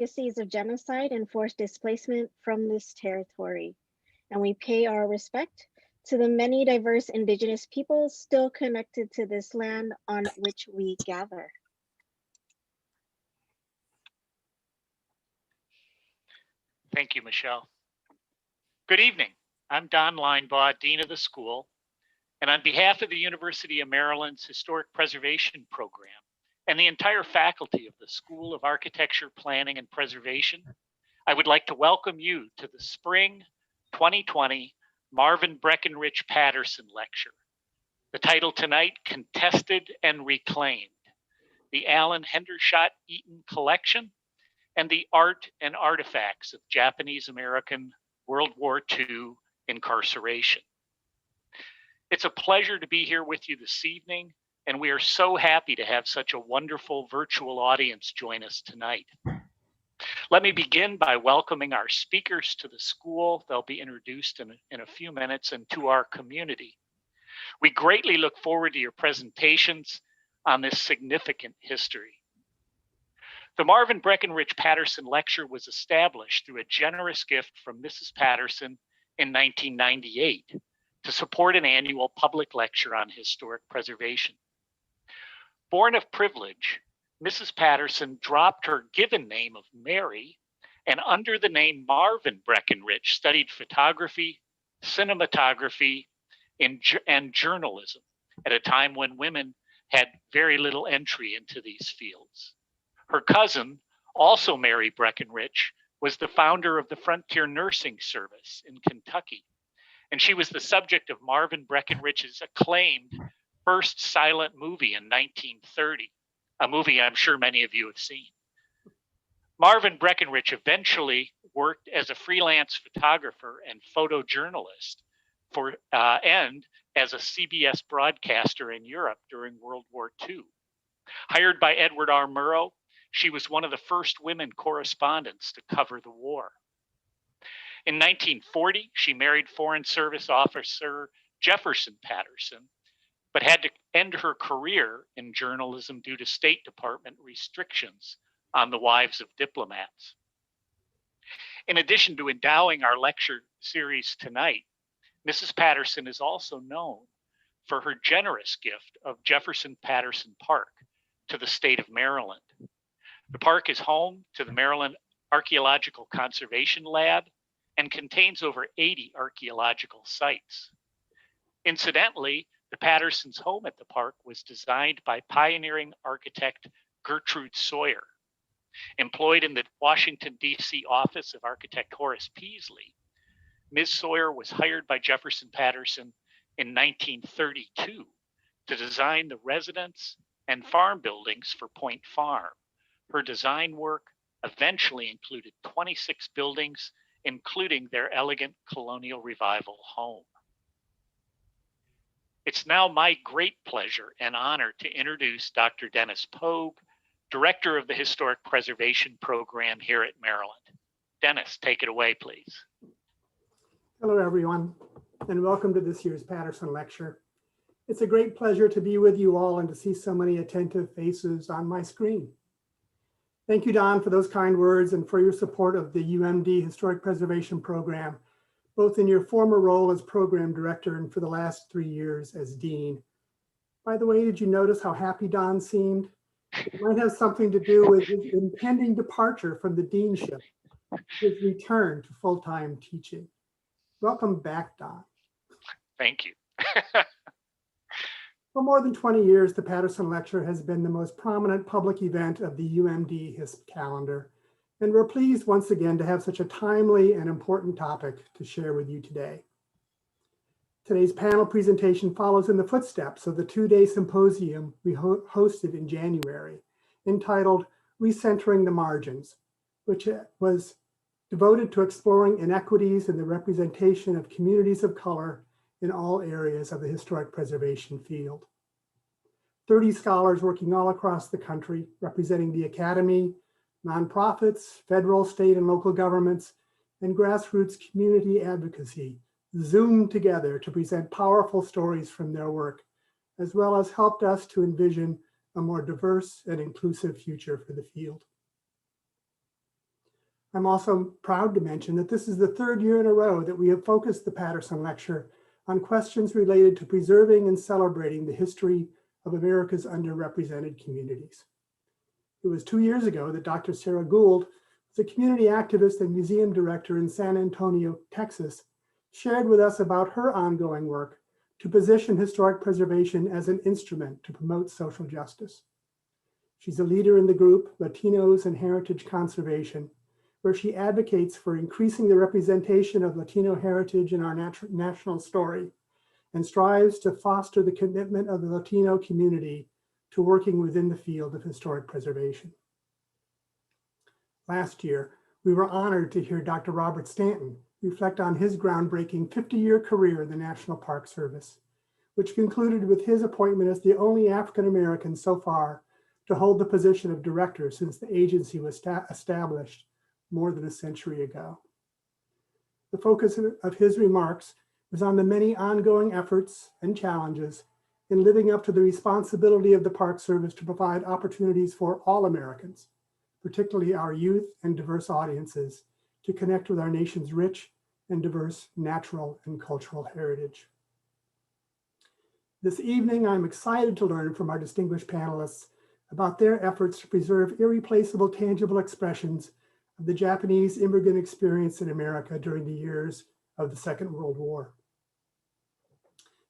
legacies of genocide and forced displacement from this territory, and we pay our respect to the many diverse Indigenous peoples still connected to this land on which we gather. Thank you, Michelle. Good evening. I'm Don Linebaugh, Dean of the school, and on behalf of the University of Maryland's Historic Preservation Program and the entire faculty of the School of Architecture, Planning, and Preservation, I would like to welcome you to the Spring 2020 Marvin Breckinridge Patterson Lecture. The title tonight, Contested and Reclaimed, the Allen Hendershott Eaton Collection and the Art and Artifacts of Japanese American World War II Incarceration. It's a pleasure to be here with you this evening, and we are so happy to have such a wonderful virtual audience join us tonight. Let me begin by welcoming our speakers to the school. They'll be introduced in a few minutes, and to our community. We greatly look forward to your presentations on this significant history. The Marvin Breckinridge Patterson Lecture was established through a generous gift from Mrs. Patterson in 1998 to support an annual public lecture on historic preservation. Born of privilege, Mrs. Patterson dropped her given name of Mary and under the name Marvin Breckinridge studied photography, cinematography, and journalism at a time when women had very little entry into these fields. Her cousin, also Mary Breckinridge, was the founder of the Frontier Nursing Service in Kentucky, and she was the subject of Marvin Breckinridge's acclaimed first silent movie in 1930, a movie I'm sure many of you have seen. Marvin Breckinridge eventually worked as a freelance photographer and photojournalist and as a CBS broadcaster in Europe during World War II. Hired by Edward R. Murrow, she was one of the first women correspondents to cover the war. In 1940, she married Foreign Service Officer Jefferson Patterson, but had to end her career in journalism due to State Department restrictions on the wives of diplomats. In addition to endowing our lecture series tonight, Mrs. Patterson is also known for her generous gift of Jefferson Patterson Park to the state of Maryland. The park is home to the Maryland Archaeological Conservation Lab and contains over 80 archaeological sites. Incidentally, the Pattersons' home at the park was designed by pioneering architect Gertrude Sawyer. Employed in the Washington, D.C. office of architect Horace Peasley, Ms. Sawyer was hired by Jefferson Patterson in 1932 to design the residence and farm buildings for Point Farm. Her design work eventually included 26 buildings, including their elegant colonial revival home. It's now my great pleasure and honor to introduce Dr. Dennis Pogue, Director of the Historic Preservation Program here at Maryland. Dennis, take it away, please. Hello, everyone, and welcome to this year's Patterson Lecture. It's a great pleasure to be with you all and to see so many attentive faces on my screen. Thank you, Don, for those kind words and for your support of the UMD Historic Preservation Program, both in your former role as program director and for the last 3 years as dean. By the way, did you notice how happy Don seemed? It might have something to do with his impending departure from the deanship, his return to full-time teaching. Welcome back, Don. Thank you. For more than 20 years, the Patterson Lecture has been the most prominent public event of the UMD HISP calendar, and we're pleased once again to have such a timely and important topic to share with you today. Today's panel presentation follows in the footsteps of the two-day symposium we hosted in January, entitled Recentering the Margins, which was devoted to exploring inequities in the representation of communities of color in all areas of the historic preservation field. 30 scholars working all across the country, representing the academy, nonprofits, federal, state, and local governments, and grassroots community advocacy, zoomed together to present powerful stories from their work, as well as helped us to envision a more diverse and inclusive future for the field. I'm also proud to mention that this is the third year in a row that we have focused the Patterson Lecture on questions related to preserving and celebrating the history of America's underrepresented communities. It was 2 years ago that Dr. Sarah Gould, the community activist and museum director in San Antonio, Texas, shared with us about her ongoing work to position historic preservation as an instrument to promote social justice. She's a leader in the group Latinos and Heritage Conservation, where she advocates for increasing the representation of Latino heritage in our national story and strives to foster the commitment of the Latino community to working within the field of historic preservation. Last year, we were honored to hear Dr. Robert Stanton reflect on his groundbreaking 50-year career in the National Park Service, which concluded with his appointment as the only African-American so far to hold the position of director since the agency was established more than a century ago. The focus of his remarks was on the many ongoing efforts and challenges in living up to the responsibility of the Park Service to provide opportunities for all Americans, particularly our youth and diverse audiences, to connect with our nation's rich and diverse natural and cultural heritage. This evening, I'm excited to learn from our distinguished panelists about their efforts to preserve irreplaceable tangible expressions of the Japanese immigrant experience in America during the years of the Second World War.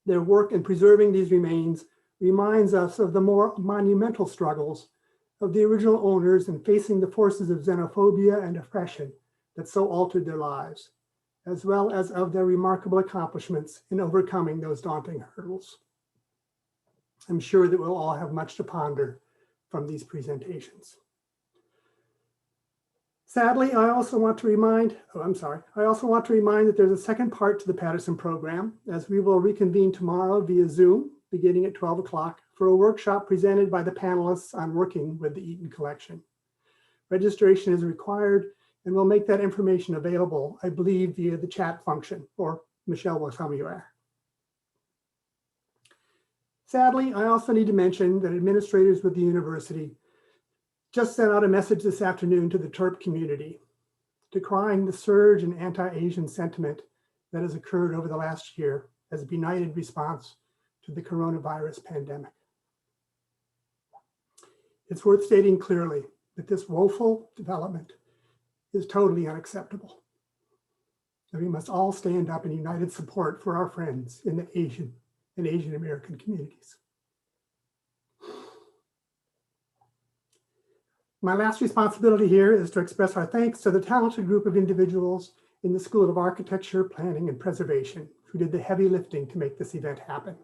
Their work in preserving these remains reminds us of the more monumental struggles of the original owners in facing the forces of xenophobia and oppression that so altered their lives, as well as of their remarkable accomplishments in overcoming those daunting hurdles. I'm sure that we'll all have much to ponder from these presentations. Sadly, I also want to remind that there's a second part to the Patterson program, as we will reconvene tomorrow via Zoom, beginning at 12 o'clock, for a workshop presented by the panelists on working with the Eaton collection. Registration is required, and we'll make that information available, I believe, via the chat function, or Michelle will tell me where. Sadly, I also need to mention that administrators with the university just sent out a message this afternoon to the TERP community, decrying the surge in anti-Asian sentiment that has occurred over the last year as a benighted response to the coronavirus pandemic. It's worth stating clearly that this woeful development is totally unacceptable. And we must all stand up in united support for our friends in the Asian and Asian American communities. My last responsibility here is to express our thanks to the talented group of individuals in the School of Architecture, Planning, and Preservation who did the heavy lifting to make this event happen.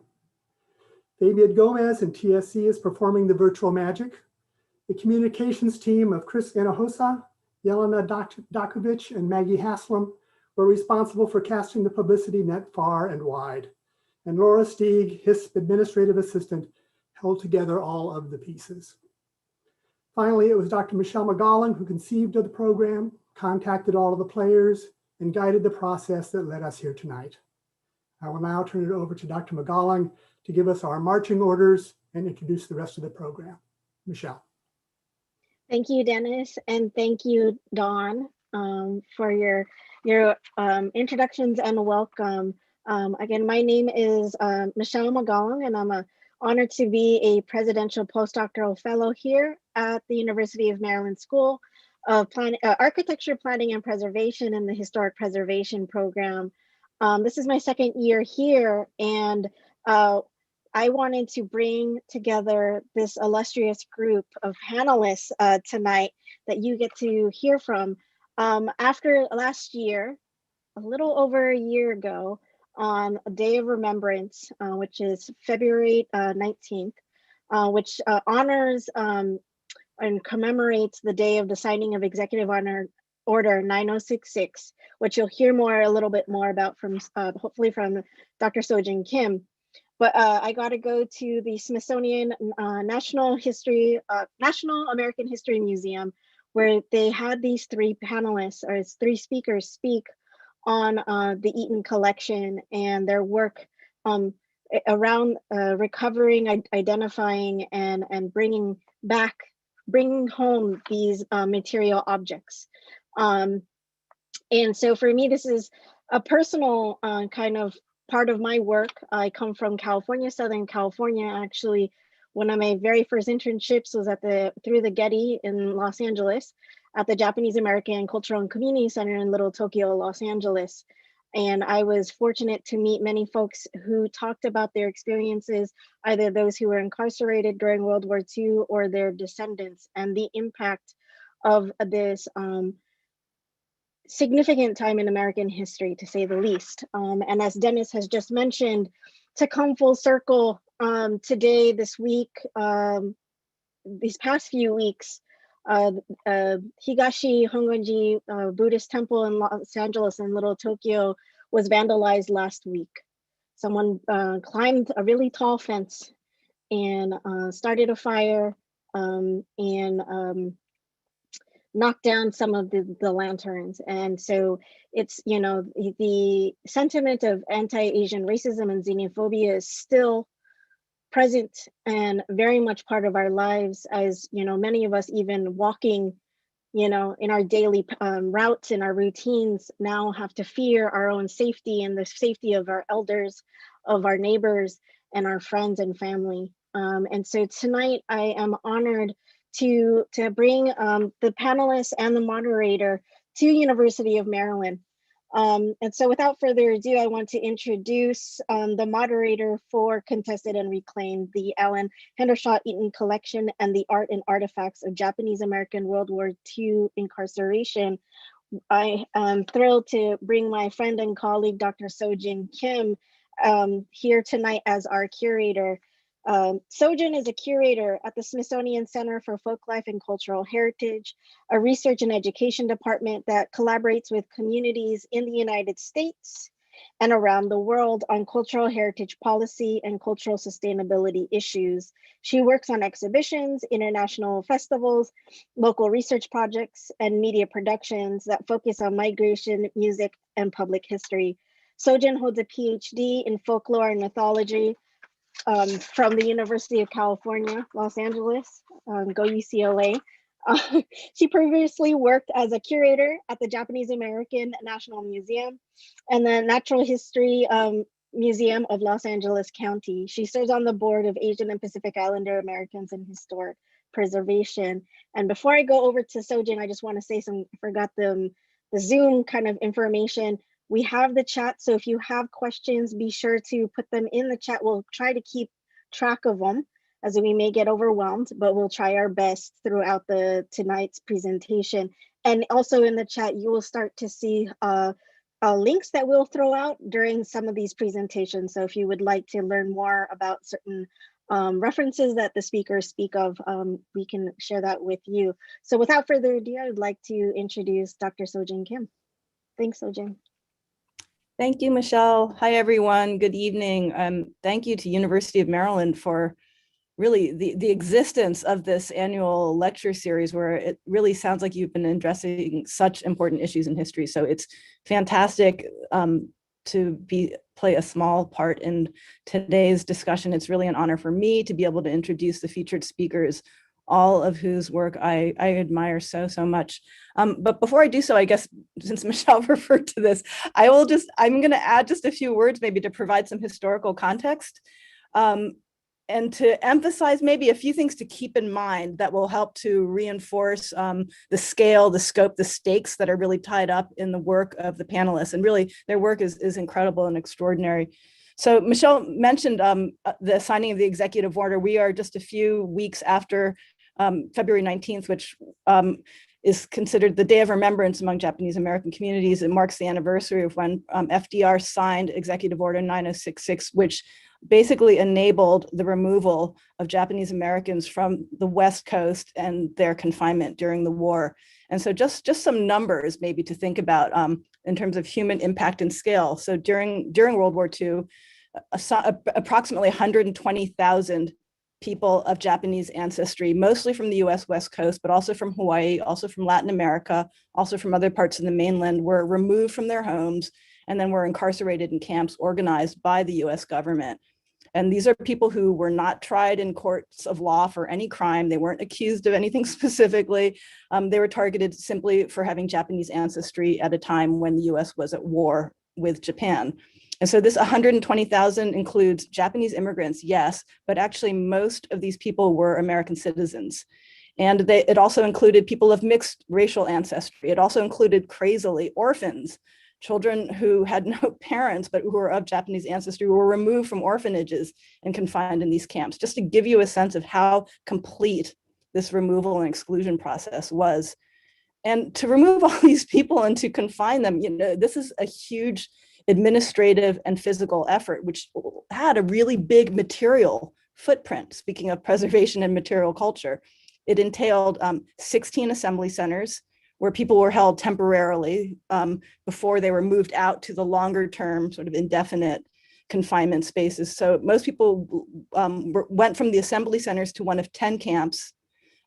Fabian Gomez and TSC is performing the virtual magic. The communications team of Chris Anahosa, Yelena Dakovic, and Maggie Haslam were responsible for casting the publicity net far and wide. And Laura Stieg, HISP administrative assistant, held together all of the pieces. Finally, it was Dr. Michelle McGowan who conceived of the program, contacted all of the players, and guided the process that led us here tonight. I will now turn it over to Dr. McGowan to give us our marching orders and introduce the rest of the program. Michelle. Thank you, Dennis, and thank you, Dawn, for your introductions and welcome. Again, my name is Michelle McGowan, and I'm honored to be a presidential postdoctoral fellow here at the University of Maryland School of Architecture, Planning, and Preservation in the Historic Preservation Program. This is my second year here, and I wanted to bring together this illustrious group of panelists tonight that you get to hear from. After last year, a little over a year ago, on a day of remembrance, which is February 19th, which honors and commemorates the day of the signing of Executive Order 9066, which you'll hear a little bit more about from hopefully from Dr. Sojin Kim. But I got to go to the Smithsonian National American History Museum, where they had these three panelists or three speakers speak on the Eaton collection and their work around recovering, identifying, and bringing home these material objects. And so for me, this is a personal kind of part of my work. I come from California, Southern California. Actually, one of my very first internships was through the Getty in Los Angeles at the Japanese American Cultural and Community Center in Little Tokyo, Los Angeles. And I was fortunate to meet many folks who talked about their experiences, either those who were incarcerated during World War II or their descendants, and the impact of this significant time in American history, to say the least. And as Dennis has just mentioned, to come full circle today, this week, these past few weeks, Higashi Hongonji Buddhist temple in Los Angeles and Little Tokyo was vandalized last week. Someone climbed a really tall fence and started a fire and knocked down some of the lanterns. And so it's, you know, the sentiment of anti-Asian racism and xenophobia is still present and very much part of our lives, as, you know, many of us even walking, you know, in our daily routes and our routines now have to fear our own safety and the safety of our elders, of our neighbors and our friends and family. And so tonight I am honored to bring the panelists and the moderator to University of Maryland. And so without further ado, I want to introduce the moderator for Contested and Reclaimed, the Allen Hendershott Eaton Collection and the Art and Artifacts of Japanese American World War II Incarceration. I am thrilled to bring my friend and colleague, Dr. Sojin Kim, here tonight as our curator. Sojin is a curator at the Smithsonian Center for Folklife and Cultural Heritage, a research and education department that collaborates with communities in the United States and around the world on cultural heritage policy and cultural sustainability issues. She works on exhibitions, international festivals, local research projects, and media productions that focus on migration, music, and public history. Sojin holds a PhD in folklore and mythology from the University of California, Los Angeles, go UCLA. She previously worked as a curator at the Japanese American National Museum and the Natural History Museum of Los Angeles County. She serves on the board of Asian and Pacific Islander Americans in Historic Preservation. And before I go over to Sojin, I just want to say I forgot the Zoom kind of information. We have the chat, so if you have questions, be sure to put them in the chat. We'll try to keep track of them, as we may get overwhelmed, but we'll try our best throughout tonight's presentation. And also in the chat, you will start to see links that we'll throw out during some of these presentations. So if you would like to learn more about certain references that the speakers speak of, we can share that with you. So without further ado, I would like to introduce Dr. Sojin Kim. Thanks, Sojin. Thank you, Michelle. Hi, everyone. Good evening. Thank you to University of Maryland for really the existence of this annual lecture series, where it really sounds like you've been addressing such important issues in history. So it's fantastic to play a small part in today's discussion. It's really an honor for me to be able to introduce the featured speakers, all of whose work I admire so much. But before I do so, I guess since Michelle referred to this, I'm going to add just a few words maybe to provide some historical context and to emphasize maybe a few things to keep in mind that will help to reinforce the scale, the scope, the stakes that are really tied up in the work of the panelists. And really their work is incredible and extraordinary. So Michelle mentioned the signing of the executive order. We are just a few weeks after February 19th, which is considered the Day of Remembrance among Japanese American communities. It marks the anniversary of when FDR signed Executive Order 9066, which basically enabled the removal of Japanese Americans from the West Coast and their confinement during the war. And so just some numbers maybe to think about in terms of human impact and scale. So during World War II, approximately 120,000 people of Japanese ancestry, mostly from the US West Coast, but also from Hawaii, also from Latin America, also from other parts of the mainland, were removed from their homes and then were incarcerated in camps organized by the US government. And these are people who were not tried in courts of law for any crime. They weren't accused of anything specifically. They were targeted simply for having Japanese ancestry at a time when the US was at war with Japan. And so this 120,000 includes Japanese immigrants, yes, but actually most of these people were American citizens. And it also included people of mixed racial ancestry. It also included, crazily, orphans, children who had no parents, but who were of Japanese ancestry, were removed from orphanages and confined in these camps, just to give you a sense of how complete this removal and exclusion process was. And to remove all these people and to confine them, this is a huge administrative and physical effort, which had a really big material footprint. Speaking of preservation and material culture, it entailed 16 assembly centers where people were held temporarily before they were moved out to the longer term sort of indefinite confinement spaces. So most people went from the assembly centers to one of 10 camps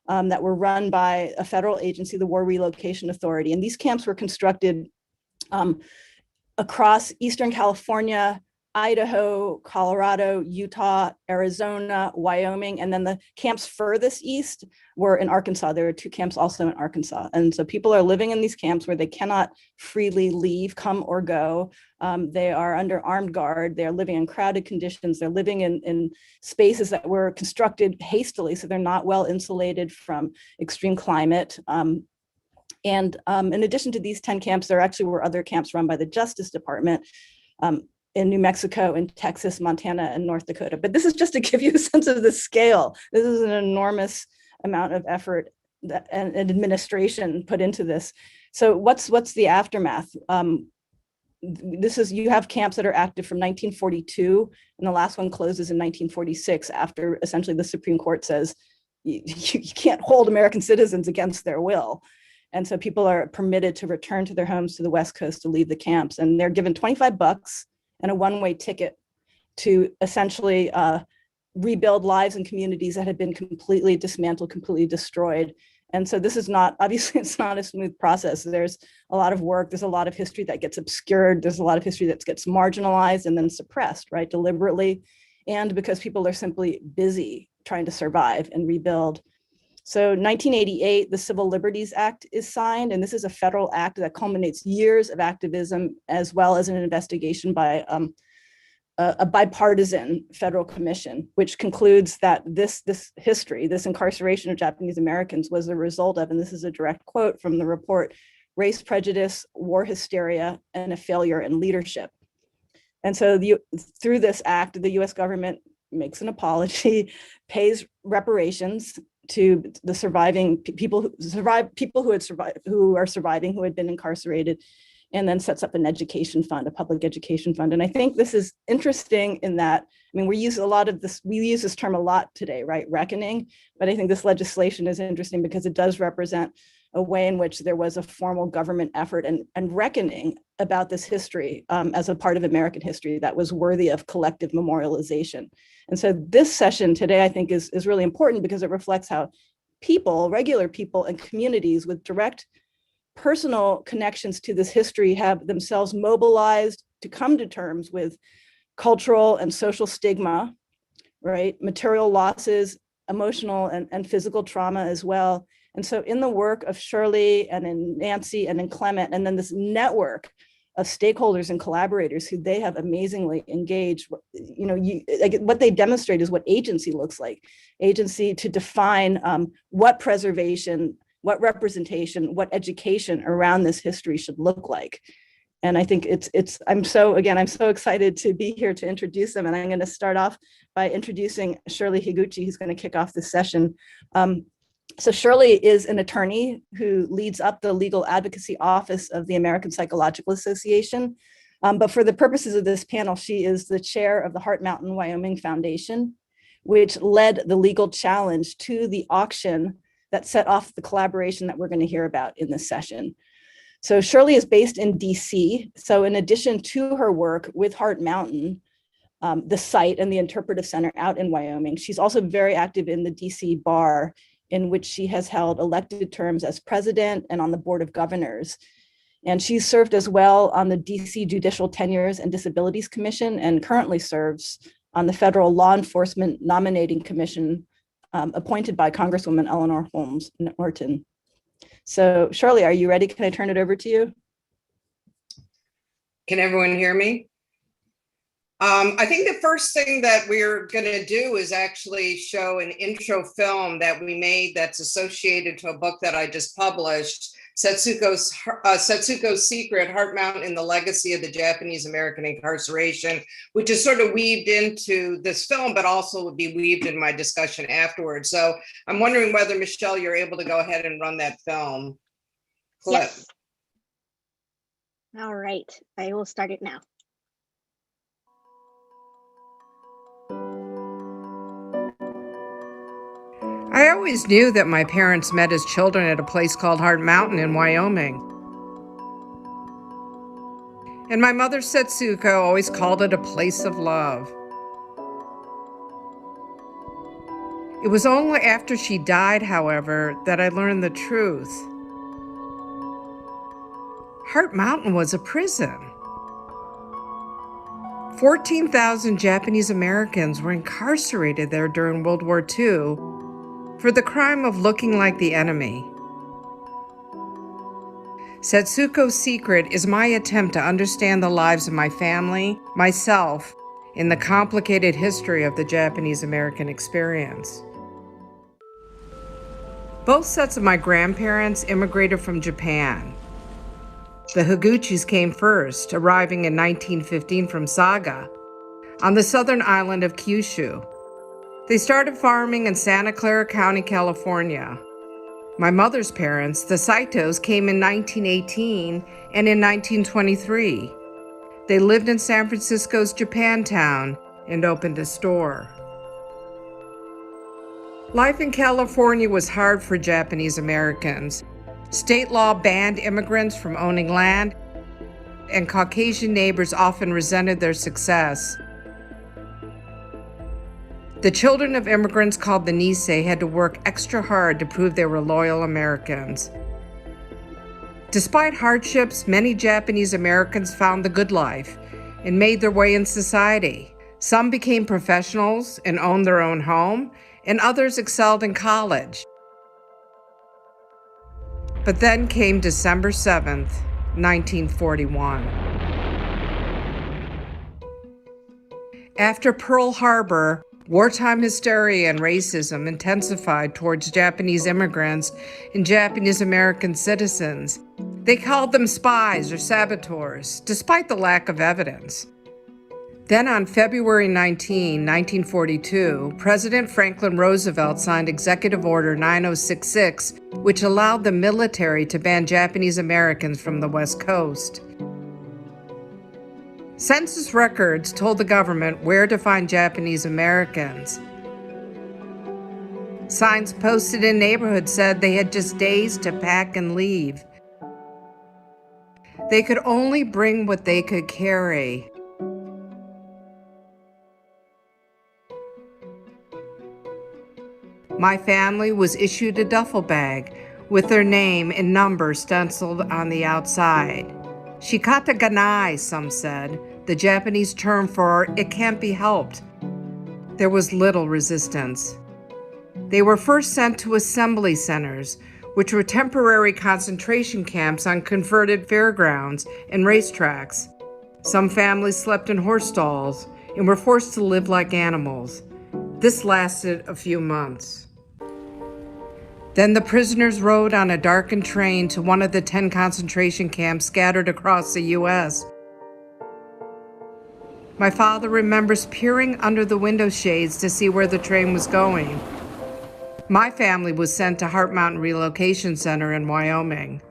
that were run by a federal agency, the War Relocation Authority. And these camps were constructed across Eastern California, Idaho, Colorado, Utah, Arizona, Wyoming, and then the camps furthest east were in Arkansas. There were 2 camps also in Arkansas. And so people are living in these camps where they cannot freely leave, come or go. They are under armed guard. They're living in crowded conditions. They're living in spaces that were constructed hastily, so they're not well insulated from extreme climate. And in addition to these 10 camps, there actually were other camps run by the Justice Department in New Mexico, in Texas, Montana, and North Dakota. But this is just to give you a sense of the scale. This is an enormous amount of effort and administration put into this. So what's the aftermath? You have camps that are active from 1942, and the last one closes in 1946 after essentially the Supreme Court says you can't hold American citizens against their will. And so people are permitted to return to their homes to the West Coast to leave the camps, and they're given $25 and a one-way ticket to essentially rebuild lives and communities that had been completely dismantled, completely destroyed. And so this is not, obviously it's not a smooth process. There's a lot of work, there's a lot of history that gets obscured, there's a lot of history that gets marginalized and then suppressed, right, deliberately, and because people are simply busy trying to survive and rebuild. So 1988, the Civil Liberties Act is signed, and this is a federal act that culminates years of activism as well as an investigation by a bipartisan federal commission, which concludes that this history, this incarceration of Japanese Americans was a result of, and this is a direct quote from the report, race prejudice, war hysteria, and a failure in leadership. And so through this act, the US government makes an apology, pays reparations to the surviving people who had survived, who are surviving, who had been incarcerated, and then sets up an education fund, a public education fund. And I think this is interesting in that, I mean, we use this term a lot today, right? Reckoning, but I think this legislation is interesting because it does represent a way in which there was a formal government effort and reckoning about this history as a part of American history that was worthy of collective memorialization. And so this session today, I think, is really important because it reflects how people, regular people and communities with direct personal connections to this history have themselves mobilized to come to terms with cultural and social stigma, right? Material losses, emotional and physical trauma as well. And so in the work of Shirley and in Nancy and in Clement, and then this network of stakeholders and collaborators who they have amazingly engaged, what they demonstrate is what agency looks like. Agency to define what preservation, what representation, what education around this history should look like. And I think I'm so excited to be here to introduce them. And I'm going to start off by introducing Shirley Higuchi, who's going to kick off this session. So Shirley is an attorney who leads up the legal advocacy office of the American Psychological Association. But for the purposes of this panel, she is the chair of the Heart Mountain Wyoming Foundation, which led the legal challenge to the auction that set off the collaboration that we're going to hear about in this session. So Shirley is based in DC. So in addition to her work with Heart Mountain, the site and the interpretive center out in Wyoming, she's also very active in the DC bar, in which she has held elected terms as president and on the board of governors. And she's served as well on the DC Judicial Tenures and Disabilities Commission and currently serves on the Federal Law Enforcement Nominating Commission appointed by Congresswoman Eleanor Holmes Norton. So Shirley, are you ready? Can I turn it over to you? Can everyone hear me? I think the first thing that we're going to do is actually show an intro film that we made that's associated to a book that I just published, Setsuko's Secret, Heart Mountain and the Legacy of the Japanese American Incarceration, which is sort of weaved into this film, but also would be weaved in my discussion afterwards. So I'm wondering whether, Michelle, you're able to go ahead and run that film clip. Yes. All right, I will start it now. I always knew that my parents met as children at a place called Heart Mountain in Wyoming. And my mother, Setsuko, always called it a place of love. It was only after she died, however, that I learned the truth. Heart Mountain was a prison. 14,000 Japanese Americans were incarcerated there during World War II for the crime of looking like the enemy. Setsuko's Secret is my attempt to understand the lives of my family, myself, in the complicated history of the Japanese American experience. Both sets of my grandparents immigrated from Japan. The Higuchis came first, arriving in 1915 from Saga, on the southern island of Kyushu. They started farming in Santa Clara County, California. My mother's parents, the Saitos, came in 1918 and in 1923. They lived in San Francisco's Japantown and opened a store. Life in California was hard for Japanese Americans. State law banned immigrants from owning land, and Caucasian neighbors often resented their success. The children of immigrants called the Nisei had to work extra hard to prove they were loyal Americans. Despite hardships, many Japanese Americans found the good life and made their way in society. Some became professionals and owned their own home, and others excelled in college. But then came December 7th, 1941. After Pearl Harbor, wartime hysteria and racism intensified towards Japanese immigrants and Japanese American citizens. They called them spies or saboteurs, despite the lack of evidence. Then on February 19, 1942, President Franklin Roosevelt signed Executive Order 9066, which allowed the military to ban Japanese Americans from the West Coast. Census records told the government where to find Japanese Americans. Signs posted in neighborhoods said they had just days to pack and leave. They could only bring what they could carry. My family was issued a duffel bag with their name and number stenciled on the outside. Shikata ganai, some said, the Japanese term for "it can't be helped." There was little resistance. They were first sent to assembly centers, which were temporary concentration camps on converted fairgrounds and racetracks. Some families slept in horse stalls and were forced to live like animals. This lasted a few months. Then the prisoners rode on a darkened train to one of the 10 concentration camps scattered across the U.S. My father remembers peering under the window shades to see where the train was going. My family was sent to Heart Mountain Relocation Center in Wyoming.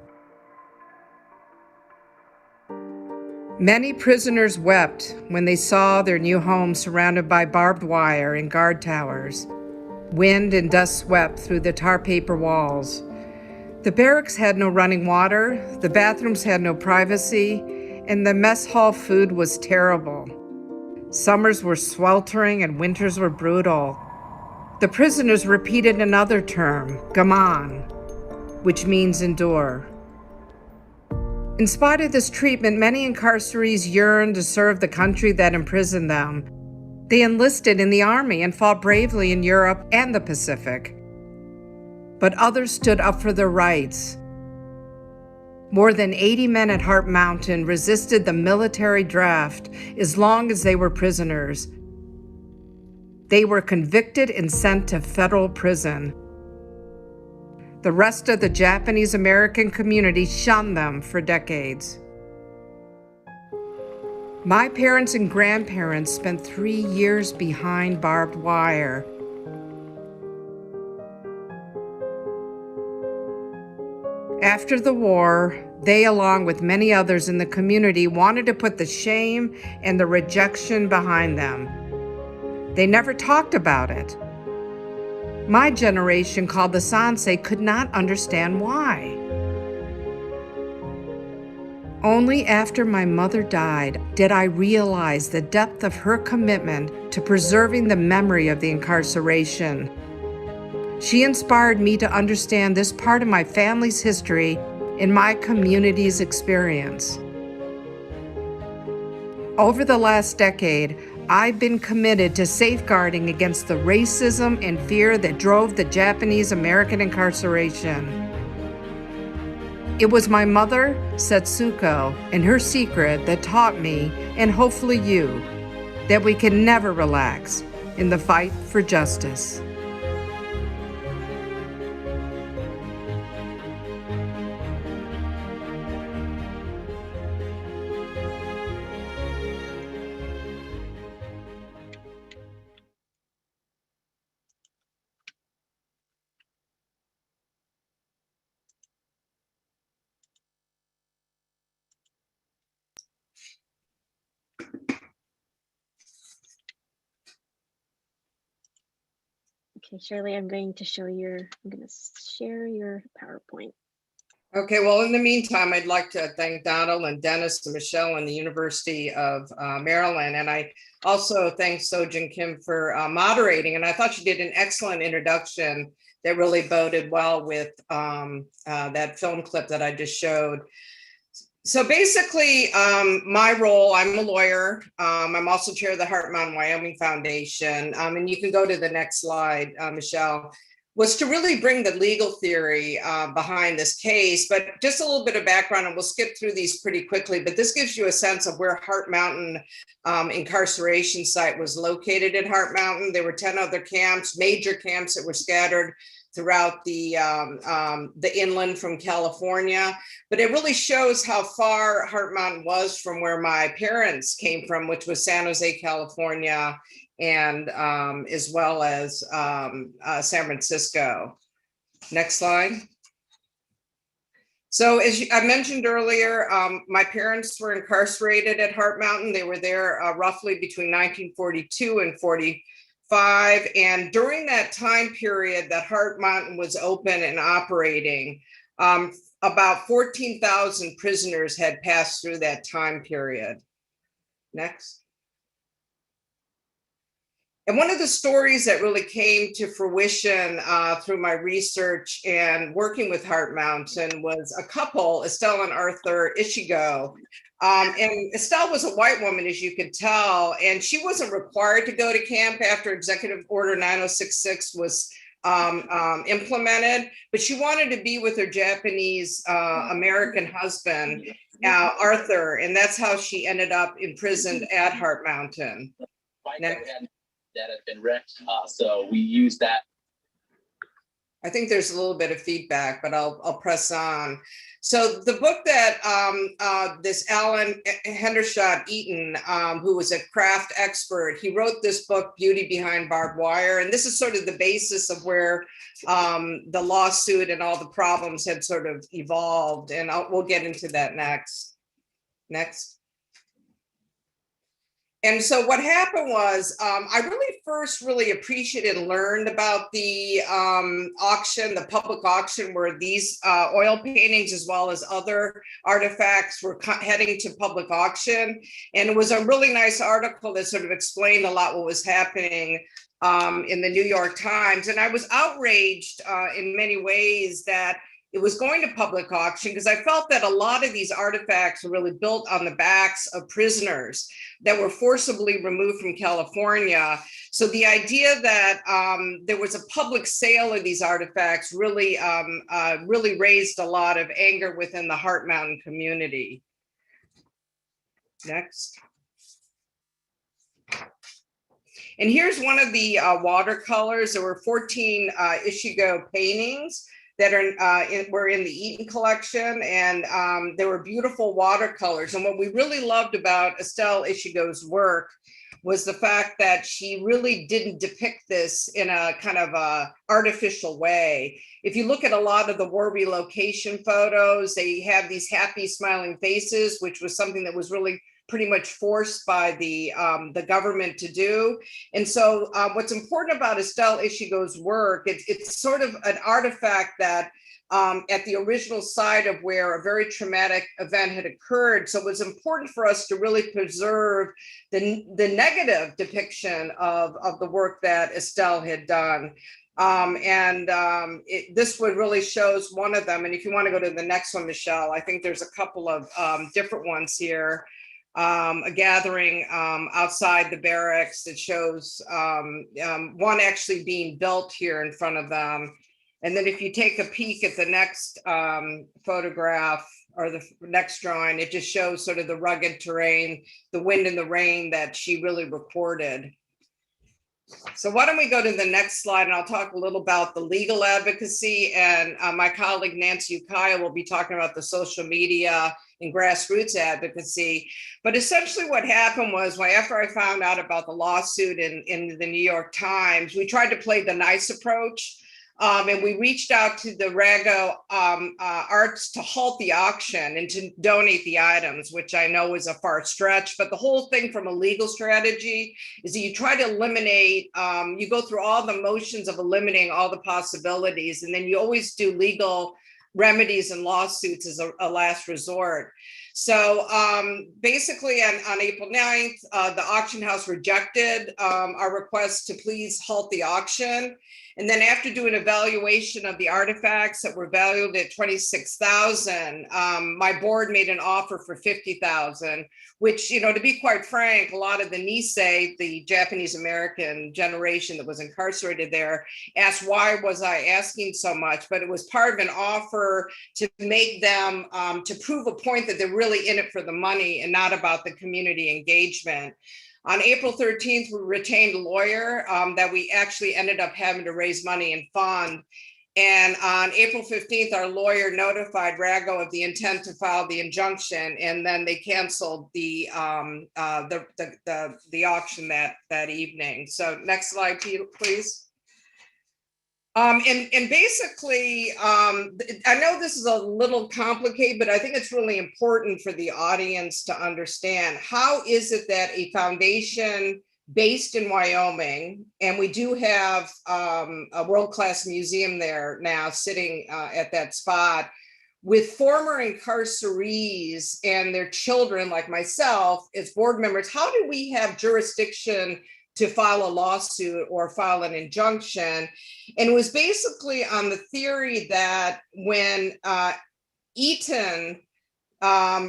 Many prisoners wept when they saw their new home surrounded by barbed wire and guard towers. Wind and dust swept through the tar paper walls. The barracks had no running water, the bathrooms had no privacy, and the mess hall food was terrible. Summers were sweltering and winters were brutal. The prisoners repeated another term, gaman, which means endure. In spite of this treatment, many incarcerees yearned to serve the country that imprisoned them. They enlisted in the army and fought bravely in Europe and the Pacific. But others stood up for their rights. More than 80 men at Heart Mountain resisted the military draft as long as they were prisoners. They were convicted and sent to federal prison. The rest of the Japanese American community shunned them for decades. My parents and grandparents spent 3 years behind barbed wire. After the war, they, along with many others in the community, wanted to put the shame and the rejection behind them. They never talked about it. My generation, called the Sansei, could not understand why. Only after my mother died did I realize the depth of her commitment to preserving the memory of the incarceration. She inspired me to understand this part of my family's history and my community's experience. Over the last decade, I've been committed to safeguarding against the racism and fear that drove the Japanese American incarceration. It was my mother, Setsuko, and her secret that taught me, and hopefully you, that we can never relax in the fight for justice. Okay, Shirley, I'm going to share your PowerPoint. Okay, well, in the meantime, I'd like to thank Donald and Dennis and Michelle and the University of Maryland. And I also thank Sojin Kim for moderating. And I thought she did an excellent introduction that really boded well with that film clip that I just showed. So basically, my role, I'm a lawyer. I'm also chair of the Heart Mountain Wyoming Foundation. And you can go to the next slide, Michelle, was to really bring the legal theory behind this case. But just a little bit of background, and we'll skip through these pretty quickly, but this gives you a sense of where Heart Mountain incarceration site was located at Heart Mountain. There were 10 other camps, major camps that were scattered throughout the inland from California. But it really shows how far Heart Mountain was from where my parents came from, which was San Jose, California, and as well as San Francisco. Next slide. So as I mentioned earlier, my parents were incarcerated at Heart Mountain. They were there roughly between 1942 and 45. And during that time period that Heart Mountain was open and operating, about 14,000 prisoners had passed through that time period. Next. And one of the stories that really came to fruition through my research and working with Heart Mountain was a couple, Estelle and Arthur Ichigo. And Estelle was a white woman, as you could tell, and she wasn't required to go to camp after Executive Order 9066 was implemented, but she wanted to be with her Japanese American husband, Arthur, and that's how she ended up imprisoned at Heart Mountain. Next. That had been wrecked, so we use that. I think there's a little bit of feedback, but I'll press on. So the book that this Allen Hendershott Eaton, who was a craft expert, he wrote this book, Beauty Behind Barbed Wire, and this is sort of the basis of where the lawsuit and all the problems had sort of evolved, and we'll get into that next. Next. And so what happened was, I really first appreciated and learned about the auction, the public auction, where these oil paintings as well as other artifacts were heading to public auction. And it was a really nice article that sort of explained a lot what was happening in the New York Times. And I was outraged in many ways that it was going to public auction because I felt that a lot of these artifacts were really built on the backs of prisoners that were forcibly removed from California. So the idea that there was a public sale of these artifacts really, really raised a lot of anger within the Heart Mountain community. Next. And here's one of the watercolors. There were 14 Ichigo paintings that were in the Eaton collection, and there were beautiful watercolors. And what we really loved about Esther Ichigo's work was the fact that she really didn't depict this in a kind of a artificial way. If you look at a lot of the war relocation photos, they have these happy smiling faces, which was something that was really pretty much forced by the government to do. And so what's important about Esther Ichigo's work, it's sort of an artifact that at the original site of where a very traumatic event had occurred. So it was important for us to really preserve the negative depiction of the work that Esther had done. This would really shows one of them. And if you want to go to the next one, Michelle, I think there's a couple of different ones here. A gathering outside the barracks that shows one actually being built here in front of them. And then if you take a peek at the next photograph or the next drawing, it just shows sort of the rugged terrain, the wind and the rain that she really recorded. So why don't we go to the next slide, and I'll talk a little about the legal advocacy, and my colleague Nancy Yukai will be talking about the social media and grassroots advocacy. But essentially what happened was, after I found out about the lawsuit in the New York Times, we tried to play the nice approach. And we reached out to the Rago Arts to halt the auction and to donate the items, which I know is a far stretch. But the whole thing from a legal strategy is that you try to eliminate, you go through all the motions of eliminating all the possibilities, and then you always do legal remedies and lawsuits as a last resort. So basically on April 9th, the auction house rejected our request to please halt the auction. And then after doing an evaluation of the artifacts that were valued at $26,000, my board made an offer for $50,000, which, you know, to be quite frank, a lot of the Nisei, the Japanese American generation that was incarcerated there, asked why was I asking so much, but it was part of an offer to make them, to prove a point that they're really in it for the money and not about the community engagement. On April 13th, we retained a lawyer that we actually ended up having to raise money and fund. And on April 15th, our lawyer notified Rago of the intent to file the injunction, and then they canceled the auction that evening. So next slide, please. And basically, I know this is a little complicated, but I think it's really important for the audience to understand how is it that a foundation based in Wyoming, and we do have a world-class museum there now sitting at that spot, with former incarcerees and their children like myself as board members, how do we have jurisdiction to file a lawsuit or file an injunction? And it was basically on the theory that when Eaton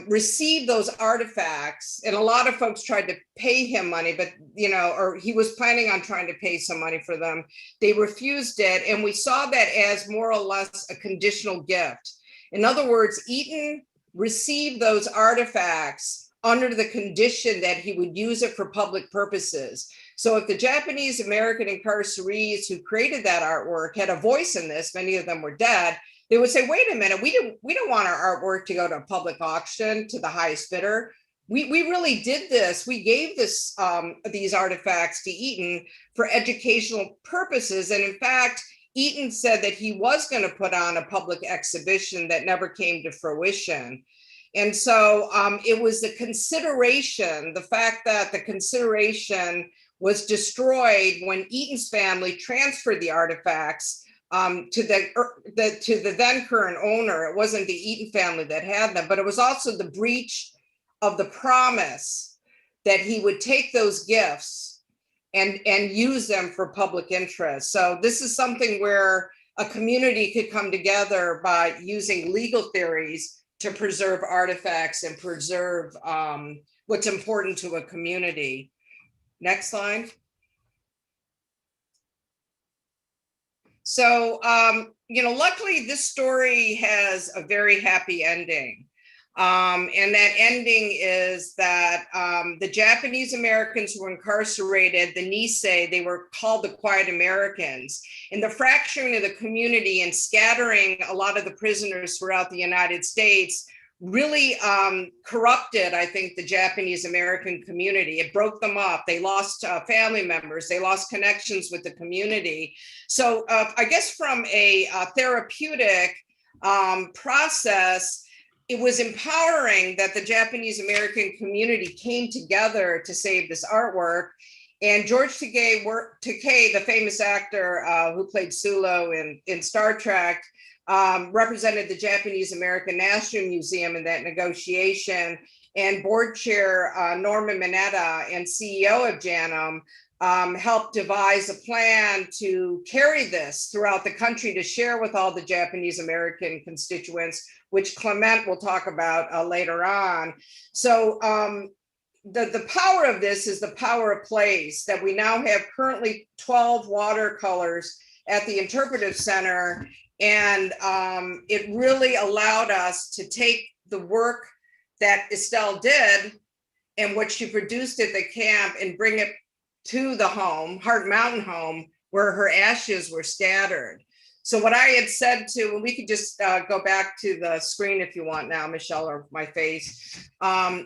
received those artifacts, and a lot of folks tried to pay him money, but, you know, or he was planning on trying to pay some money for them, they refused it. And we saw that as more or less a conditional gift. In other words, Eaton received those artifacts under the condition that he would use it for public purposes. So if the Japanese American incarcerees who created that artwork had a voice in this, many of them were dead, they would say, wait a minute, we don't want our artwork to go to a public auction to the highest bidder. We really did this. We gave this these artifacts to Eaton for educational purposes. And in fact, Eaton said that he was going to put on a public exhibition that never came to fruition. And so it was the consideration, the fact that the consideration was destroyed when Eaton's family transferred the artifacts to the then current owner. It wasn't the Eaton family that had them, but it was also the breach of the promise that he would take those gifts and use them for public interest. So this is something where a community could come together by using legal theories to preserve artifacts and preserve what's important to a community. Next slide. So, luckily this story has a very happy ending. And that ending is that the Japanese Americans who were incarcerated, the Nisei, they were called the Quiet Americans. And the fracturing of the community and scattering a lot of the prisoners throughout the United States really corrupted, I think, the Japanese American community. It broke them up. They lost family members. They lost connections with the community. So I guess from a therapeutic process, it was empowering that the Japanese American community came together to save this artwork. And George Takei, the famous actor who played Sulu in Star Trek, represented the Japanese American National Museum in that negotiation. And board chair Norman Mineta and CEO of JANM helped devise a plan to carry this throughout the country to share with all the Japanese American constituents, which Clement will talk about later on. So the power of this is the power of place, that we now have currently 12 watercolors at the Interpretive Center. And it really allowed us to take the work that Estelle did and what she produced at the camp and bring it to the home, Heart Mountain home, where her ashes were scattered. So what I had said to, and we could just go back to the screen if you want now, Michelle, or my face,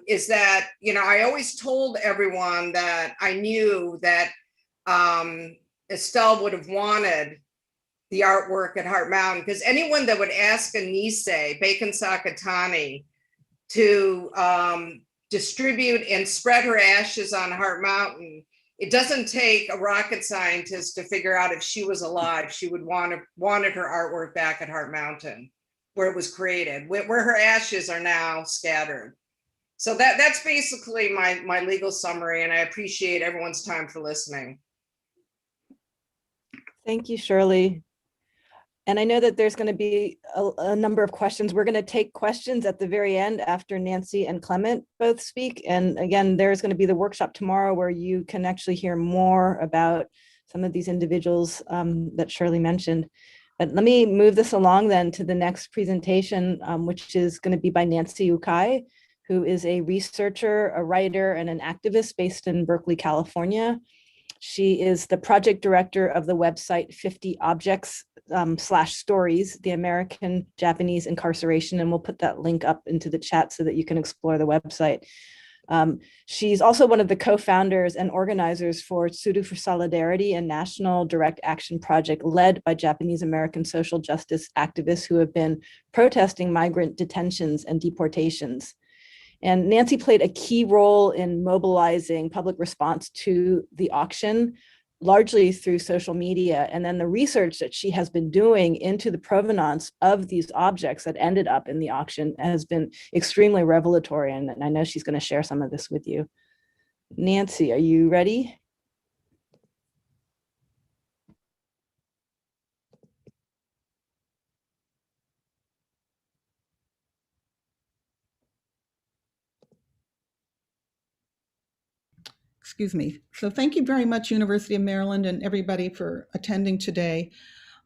is that, I always told everyone that I knew that Estelle would have wanted the artwork at Heart Mountain, because anyone that would ask a Nisei, Bacon Sakatani, to distribute and spread her ashes on Heart Mountain, it doesn't take a rocket scientist to figure out if she was alive, she would wanted her artwork back at Heart Mountain, where it was created, where her ashes are now scattered. So that's basically my legal summary, and I appreciate everyone's time for listening. Thank you, Shirley. And I know that there's going to be a number of questions. We're going to take questions at the very end after Nancy and Clement both speak. And again, there's going to be the workshop tomorrow where you can actually hear more about some of these individuals that Shirley mentioned. But let me move this along then to the next presentation, which is going to be by Nancy Yukai, who is a researcher, a writer, and an activist based in Berkeley, California. She is the project director of the website 50 Objects /stories, the American Japanese incarceration, and we'll put that link up into the chat so that you can explore the website. She's also one of the co-founders and organizers for Tsuru for Solidarity, a national direct action project led by Japanese American social justice activists who have been protesting migrant detentions and deportations. And Nancy played a key role in mobilizing public response to the auction, largely through social media. And then the research that she has been doing into the provenance of these objects that ended up in the auction has been extremely revelatory. And I know she's going to share some of this with you. Nancy, are you ready? Excuse me. So thank you very much, University of Maryland, and everybody for attending today.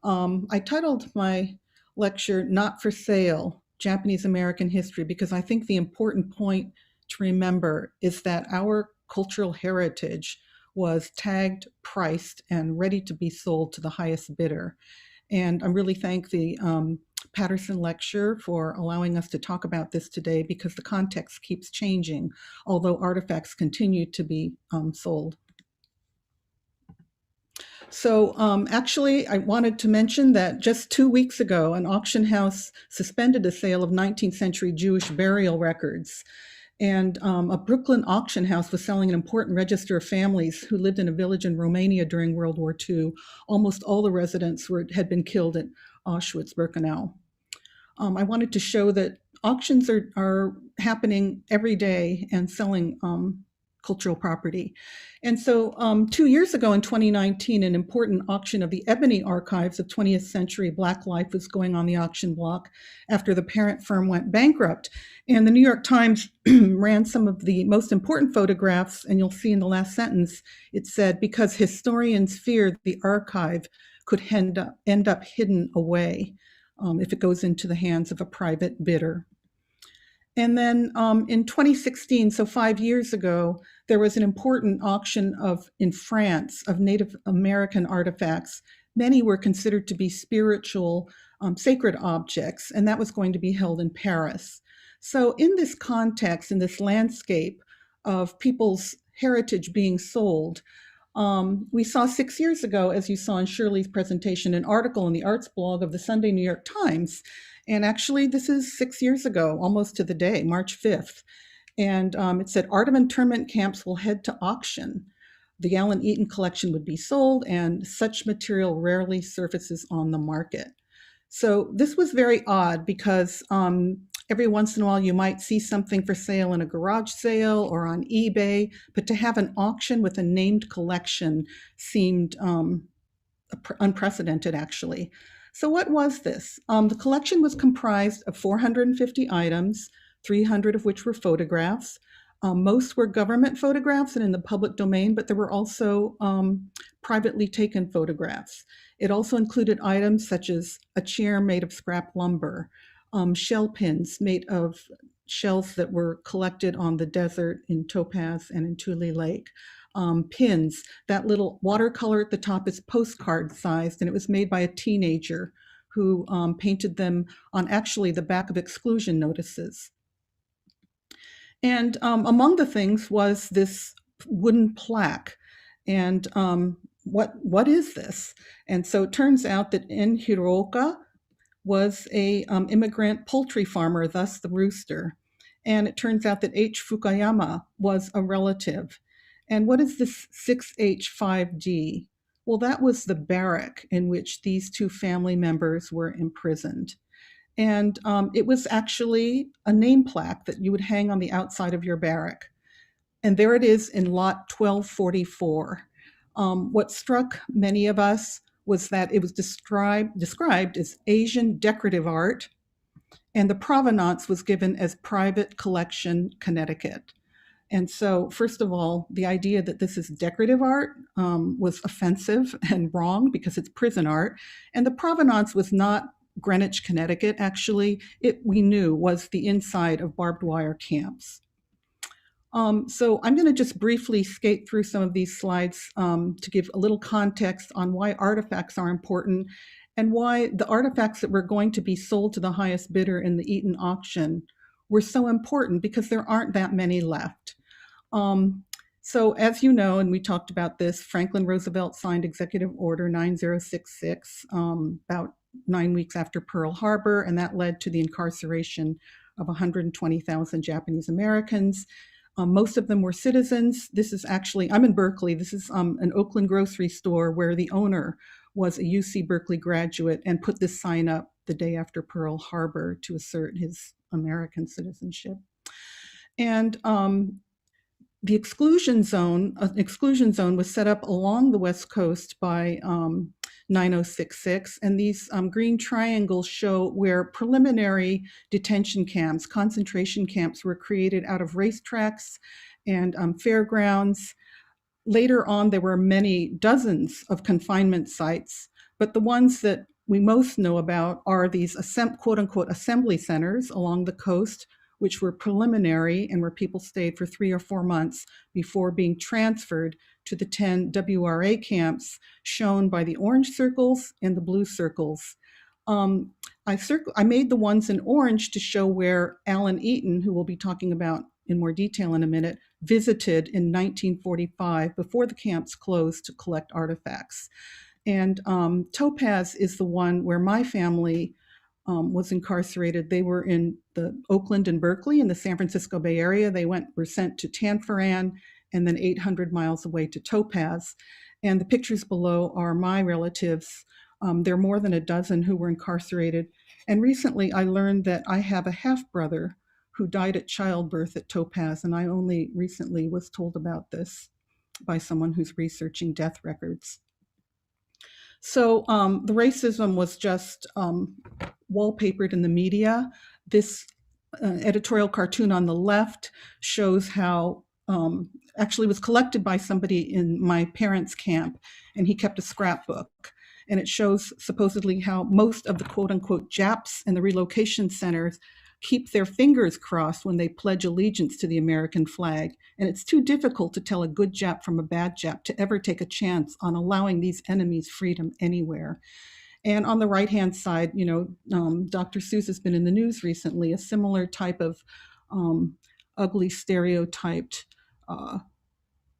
I titled my lecture, Not for Sale, Japanese American History, because I think the important point to remember is that our cultural heritage was tagged, priced, and ready to be sold to the highest bidder. And I really thank the Patterson Lecture for allowing us to talk about this today, because the context keeps changing, although artifacts continue to be sold. So actually, I wanted to mention that just 2 weeks ago, an auction house suspended the sale of 19th century Jewish burial records. And a Brooklyn auction house was selling an important register of families who lived in a village in Romania during World War II. Almost all the residents had been killed at Auschwitz-Birkenau. I wanted to show that auctions are happening every day and selling cultural property. And so 2 years ago in 2019, an important auction of the Ebony Archives of 20th Century Black Life was going on the auction block after the parent firm went bankrupt. And the New York Times ran some of the most important photographs, and you'll see in the last sentence, it said, because historians feared the archive could end up hidden away if it goes into the hands of a private bidder. And then in 2016, so 5 years ago, there was an important auction in France of Native American artifacts. Many were considered to be spiritual, sacred objects, and that was going to be held in Paris. So in this context, in this landscape of people's heritage being sold, we saw 6 years ago, as you saw in Shirley's presentation, an article in the arts blog of the Sunday New York Times. And actually, this is 6 years ago, almost to the day, March 5th. And it said, art of internment camps will head to auction. The Allen Eaton collection would be sold, and such material rarely surfaces on the market. So this was very odd because every once in a while you might see something for sale in a garage sale or on eBay, but to have an auction with a named collection seemed unprecedented, actually. So what was this? The collection was comprised of 450 items, 300 of which were photographs. Most were government photographs and in the public domain, but there were also privately taken photographs. It also included items such as a chair made of scrap lumber, shell pins made of shells that were collected on the desert in Topaz and in Tule Lake. Pins, that little watercolor at the top is postcard sized, and it was made by a teenager who painted them on actually the back of exclusion notices. And among the things was this wooden plaque. And what is this? And so it turns out that in Hiroka was a immigrant poultry farmer, thus the rooster. And it turns out that H. Fukuyama was a relative. And what is this 6H5G? Well, that was the barrack in which these two family members were imprisoned. And it was actually a name plaque that you would hang on the outside of your barrack. And there it is in lot 1244. What struck many of us was that it was described as Asian decorative art, and the provenance was given as Private Collection, Connecticut. And so, first of all, the idea that this is decorative art was offensive and wrong because it's prison art. And the provenance was not Greenwich, Connecticut, actually. We knew was the inside of barbed wire camps. So I'm going to just briefly skate through some of these slides to give a little context on why artifacts are important and why the artifacts that were going to be sold to the highest bidder in the Eaton auction were so important, because there aren't that many left. So as you know, and we talked about this, Franklin Roosevelt signed Executive Order 9066 about 9 weeks after Pearl Harbor, and that led to the incarceration of 120,000 Japanese Americans. Most of them were citizens. This is actually, I'm in Berkeley. This is an Oakland grocery store where the owner was a UC Berkeley graduate and put this sign up the day after Pearl Harbor to assert his American citizenship. And the exclusion zone was set up along the West Coast by 9066, and these green triangles show where preliminary detention camps, concentration camps, were created out of racetracks and fairgrounds. Later on, there were many dozens of confinement sites, but the ones that we most know about are these quote-unquote assembly centers along the coast, which were preliminary and where people stayed for 3 or 4 months before being transferred to the 10 WRA camps shown by the orange circles and the blue circles. I made the ones in orange to show where Allen Eaton, who we'll be talking about in more detail in a minute, visited in 1945 before the camps closed to collect artifacts. And Topaz is the one where my family was incarcerated. They were in the Oakland and Berkeley in the San Francisco Bay Area. They were sent to Tanforan and then 800 miles away to Topaz. And the pictures below are my relatives. There are more than a dozen who were incarcerated. And recently I learned that I have a half-brother who died at childbirth at Topaz. And I only recently was told about this by someone who's researching death records. So the racism was just wallpapered in the media. This editorial cartoon on the left shows how, actually was collected by somebody in my parents' camp, and he kept a scrapbook. And it shows supposedly how most of the quote unquote Japs in the relocation centers keep their fingers crossed when they pledge allegiance to the American flag. And it's too difficult to tell a good Jap from a bad Jap to ever take a chance on allowing these enemies freedom anywhere. And on the right-hand side, you know, Dr. Seuss has been in the news recently, a similar type of ugly stereotyped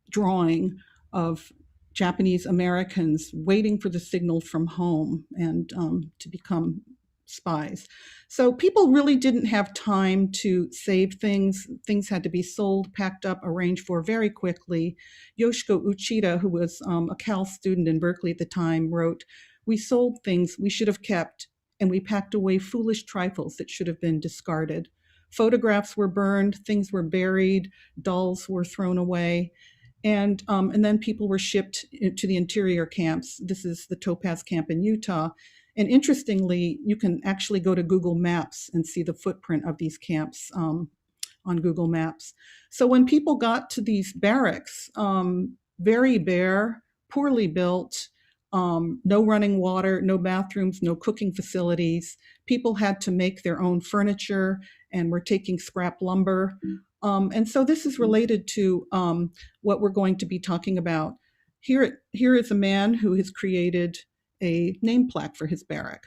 drawing of Japanese Americans waiting for the signal from home and to become spies. So people really didn't have time to save things. Things had to be sold, packed up, arranged for very quickly. Yoshiko Uchida, who was a Cal student in Berkeley at the time, wrote, "We sold things we should have kept, and we packed away foolish trifles that should have been discarded. Photographs were burned, things were buried, dolls were thrown away." And then people were shipped to the interior camps. This is the Topaz camp in Utah. And interestingly, you can actually go to Google Maps and see the footprint of these camps on Google Maps. So when people got to these barracks, very bare, poorly built, no running water, no bathrooms, no cooking facilities. People had to make their own furniture and were taking scrap lumber. And so this is related to what we're going to be talking about. Here is a man who has created a name plaque for his barrack.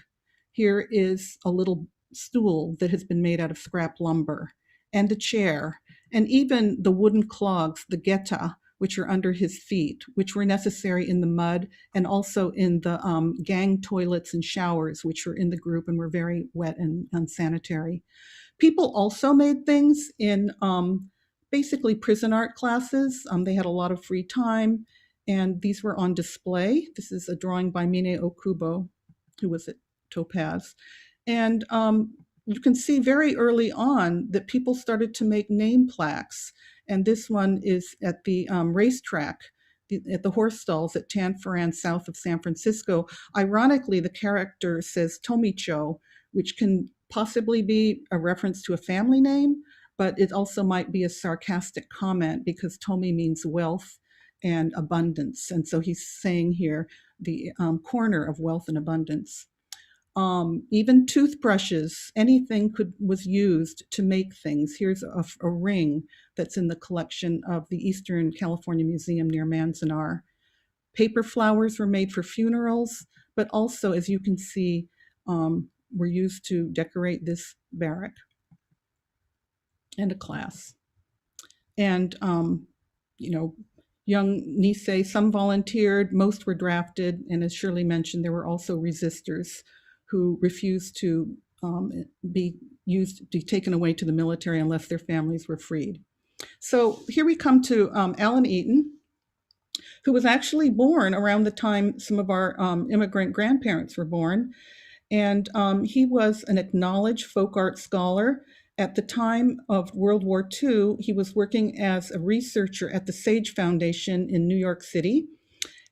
Here is a little stool that has been made out of scrap lumber, and a chair, and even the wooden clogs, the geta, which are under his feet, which were necessary in the mud, and also in the gang toilets and showers, which were in the group and were very wet and unsanitary. People also made things in basically prison art classes. They had a lot of free time, and these were on display. This is a drawing by Mine Okubo, who was at Topaz. And you can see very early on that people started to make name plaques. And this one is at the racetrack, at the horse stalls at Tanforan, south of San Francisco. Ironically, the character says Tomicho, which can possibly be a reference to a family name, but it also might be a sarcastic comment because Tomi means wealth and abundance. And so he's saying here the corner of wealth and abundance. Even toothbrushes, anything was used to make things. Here's a ring that's in the collection of the Eastern California Museum near Manzanar. Paper flowers were made for funerals, but also, as you can see, were used to decorate this barrack and a class. And, young Nisei, some volunteered, most were drafted, and as Shirley mentioned, there were also resistors who refused to be taken away to the military unless their families were freed. So here we come to Allen Eaton, who was actually born around the time some of our immigrant grandparents were born. And he was an acknowledged folk art scholar. At the time of World War II, he was working as a researcher at the Sage Foundation in New York City.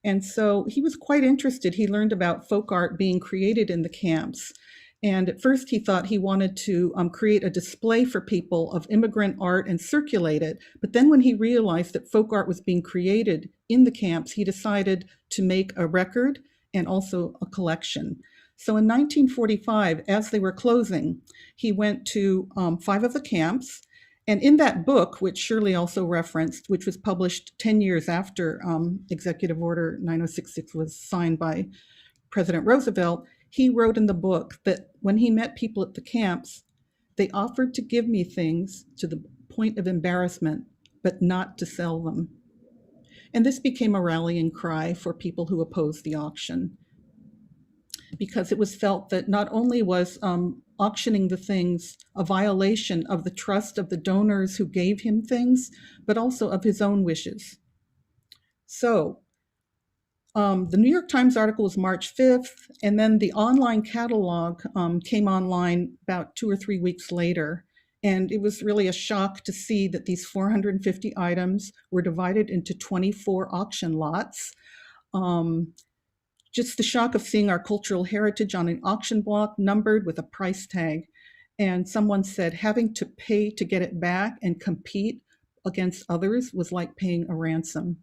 And so he was quite interested. He learned about folk art being created in the camps. And at first he thought he wanted to create a display for people of immigrant art and circulate it. But then when he realized that folk art was being created in the camps, he decided to make a record and also a collection. So in 1945, as they were closing, he went to 5 of the camps. And in that book, which Shirley also referenced, which was published 10 years after Executive Order 9066 was signed by President Roosevelt, he wrote in the book that when he met people at the camps, they offered to give me things to the point of embarrassment, but not to sell them. And this became a rallying cry for people who opposed the auction, because it was felt that not only was auctioning the things a violation of the trust of the donors who gave him things, but also of his own wishes. So the New York Times article was March 5th, and then the online catalog came online about 2 or 3 weeks later. And it was really a shock to see that these 450 items were divided into 24 auction lots. Just the shock of seeing our cultural heritage on an auction block numbered with a price tag. And someone said having to pay to get it back and compete against others was like paying a ransom.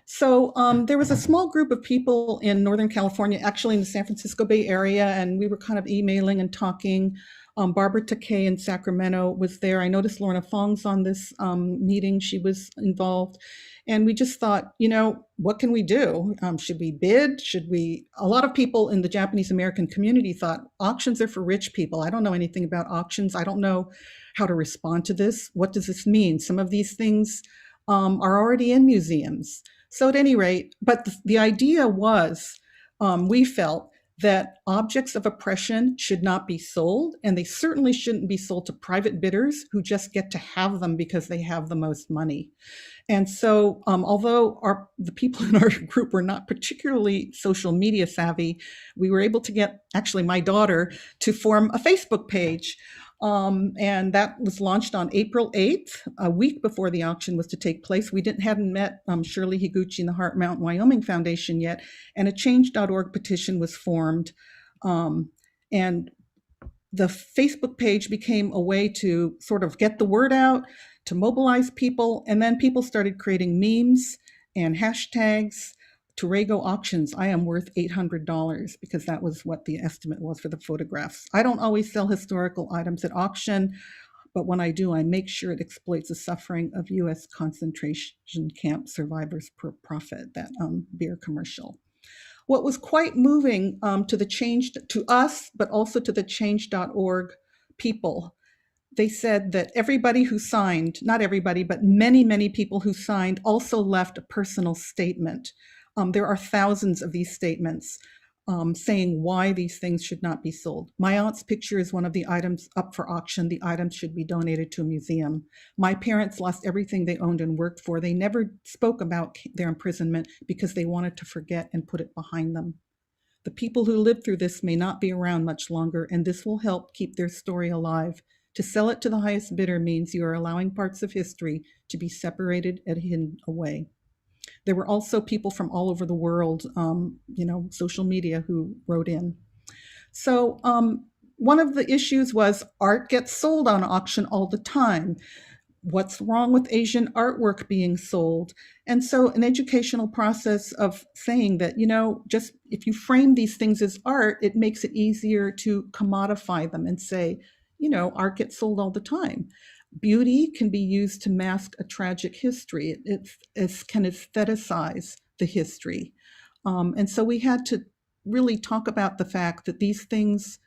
So there was a small group of people in Northern California, actually in the San Francisco Bay Area, and we were kind of emailing and talking. Barbara Takei in Sacramento was there. I noticed Lorna Fong's on this meeting. She was involved. And we just thought, you know, what can we do? Should we bid? Should we? A lot of people in the Japanese American community thought auctions are for rich people. I don't know anything about auctions. I don't know how to respond to this. What does this mean? Some of these things are already in museums. So at any rate, but the idea was, we felt that objects of oppression should not be sold, and they certainly shouldn't be sold to private bidders who just get to have them because they have the most money. And so although the people in our group were not particularly social media savvy, we were able to get actually my daughter to form a Facebook page. And that was launched on April 8th, a week before the auction was to take place. We hadn't met Shirley Higuchi and the Heart Mountain Wyoming Foundation yet, and a change.org petition was formed. And the Facebook page became a way to sort of get the word out, to mobilize people, and then people started creating memes and hashtags. Torrego auctions, I am worth $800, because that was what the estimate was for the photographs. I don't always sell historical items at auction, but when I do, I make sure it exploits the suffering of US concentration camp survivors for profit, that beer commercial. What was quite moving to us, but also to the change.org people, they said that everybody who signed, not everybody, but many, many people who signed also left a personal statement. There are thousands of these statements saying why these things should not be sold. My aunt's picture is one of the items up for auction. The items should be donated to a museum. My parents lost everything they owned and worked for. They never spoke about their imprisonment because they wanted to forget and put it behind them. The people who lived through this may not be around much longer, and this will help keep their story alive. To sell it to the highest bidder means you are allowing parts of history to be separated and hidden away. There were also people from all over the world, social media, who wrote in. So one of the issues was art gets sold on auction all the time. What's wrong with Asian artwork being sold? And so an educational process of saying that, just if you frame these things as art, it makes it easier to commodify them and say, art gets sold all the time. Beauty can be used to mask a tragic history. It can aestheticize the history. And so we had to really talk about the fact that these things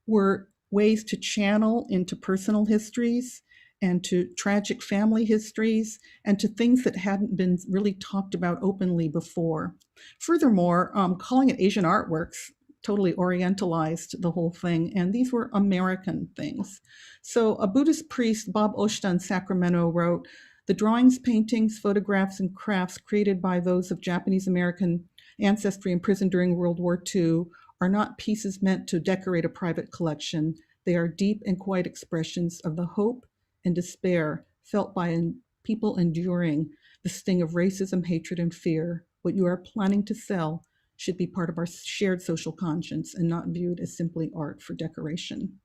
were ways to channel into personal histories and to tragic family histories and to things that hadn't been really talked about openly before. Furthermore, calling it Asian artworks totally orientalized the whole thing, and these were American things. So a Buddhist priest, Bob Oshta in Sacramento, wrote, "The drawings, paintings, photographs, and crafts created by those of Japanese American ancestry imprisoned during World War II are not pieces meant to decorate a private collection. They are deep and quiet expressions of the hope and despair felt by people enduring the sting of racism, hatred, and fear. What you are planning to sell should be part of our shared social conscience and not viewed as simply art for decoration."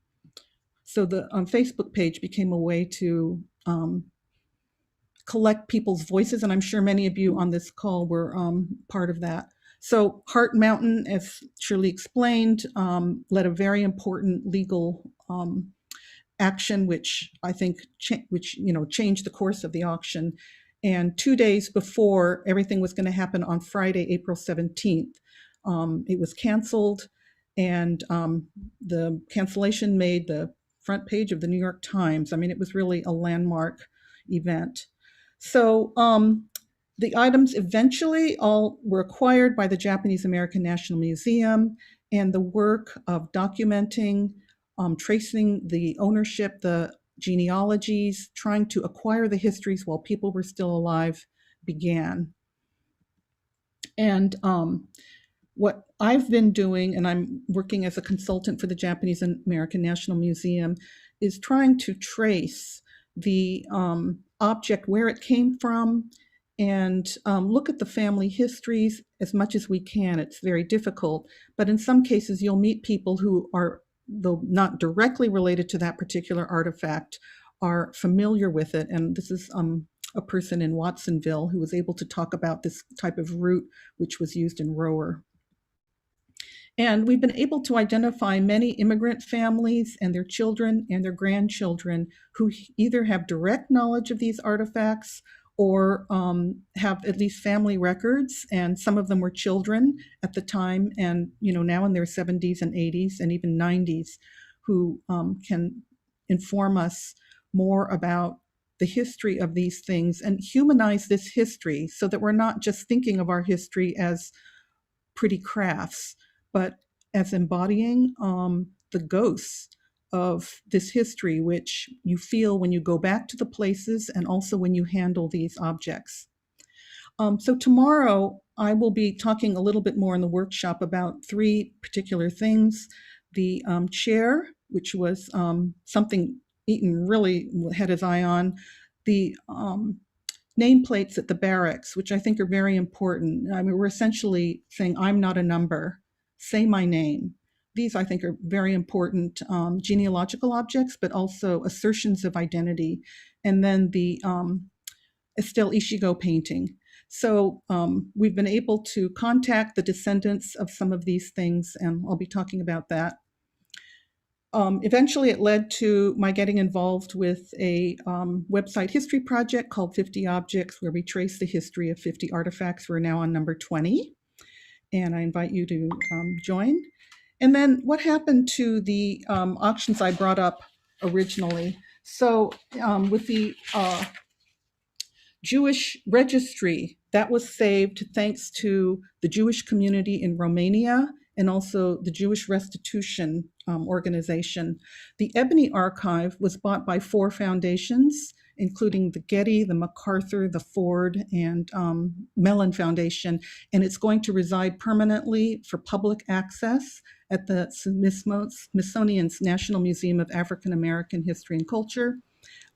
So the Facebook page became a way to collect people's voices, and I'm sure many of you on this call were part of that. So Heart Mountain, as Shirley explained, led a very important legal action, which I think changed the course of the auction. And 2 days before everything was going to happen on Friday, April 17th, it was canceled, and the cancellation made the front page of the New York Times. I mean, it was really a landmark event. So the items eventually all were acquired by the Japanese American National Museum, and the work of documenting, tracing the ownership, the genealogies, trying to acquire the histories while people were still alive began. And what I've been doing, and I'm working as a consultant for the Japanese American National Museum, is trying to trace the object, where it came from, and look at the family histories as much as we can. It's very difficult, but in some cases you'll meet people who are, though not directly related to that particular artifact, are familiar with it. And this is a person in Watsonville who was able to talk about this type of root which was used in Rower. And we've been able to identify many immigrant families and their children and their grandchildren who either have direct knowledge of these artifacts or have at least family records. And some of them were children at the time, and now in their 70s and 80s and even 90s, who can inform us more about the history of these things and humanize this history so that we're not just thinking of our history as pretty crafts, but as embodying the ghosts of this history, which you feel when you go back to the places and also when you handle these objects. So tomorrow I will be talking a little bit more in the workshop about three particular things. The chair, which was something Eaton really had his eye on. The nameplates at the barracks, which I think are very important. I mean, we're essentially saying, I'm not a number, say my name. These, I think, are very important genealogical objects, but also assertions of identity. And then the Esther Ichigo painting. So we've been able to contact the descendants of some of these things, and I'll be talking about that. Eventually, it led to my getting involved with a website history project called 50 Objects, where we trace the history of 50 artifacts. We're now on number 20, and I invite you to join. And then what happened to the auctions I brought up originally? So with the Jewish registry, that was saved thanks to the Jewish community in Romania and also the Jewish Restitution organization. The Ebony Archive was bought by 4 foundations, including the Getty, the MacArthur, the Ford, and Mellon Foundation, and it's going to reside permanently for public access at the Smithsonian's National Museum of African American History and Culture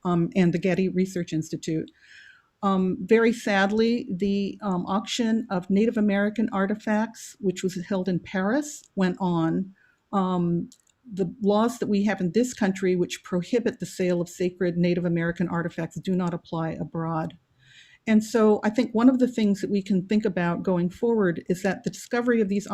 and the Getty Research Institute. Very sadly, the auction of Native American artifacts, which was held in Paris, went on. The laws that we have in this country, which prohibit the sale of sacred Native American artifacts, do not apply abroad. And so I think one of the things that we can think about going forward is that the discovery of these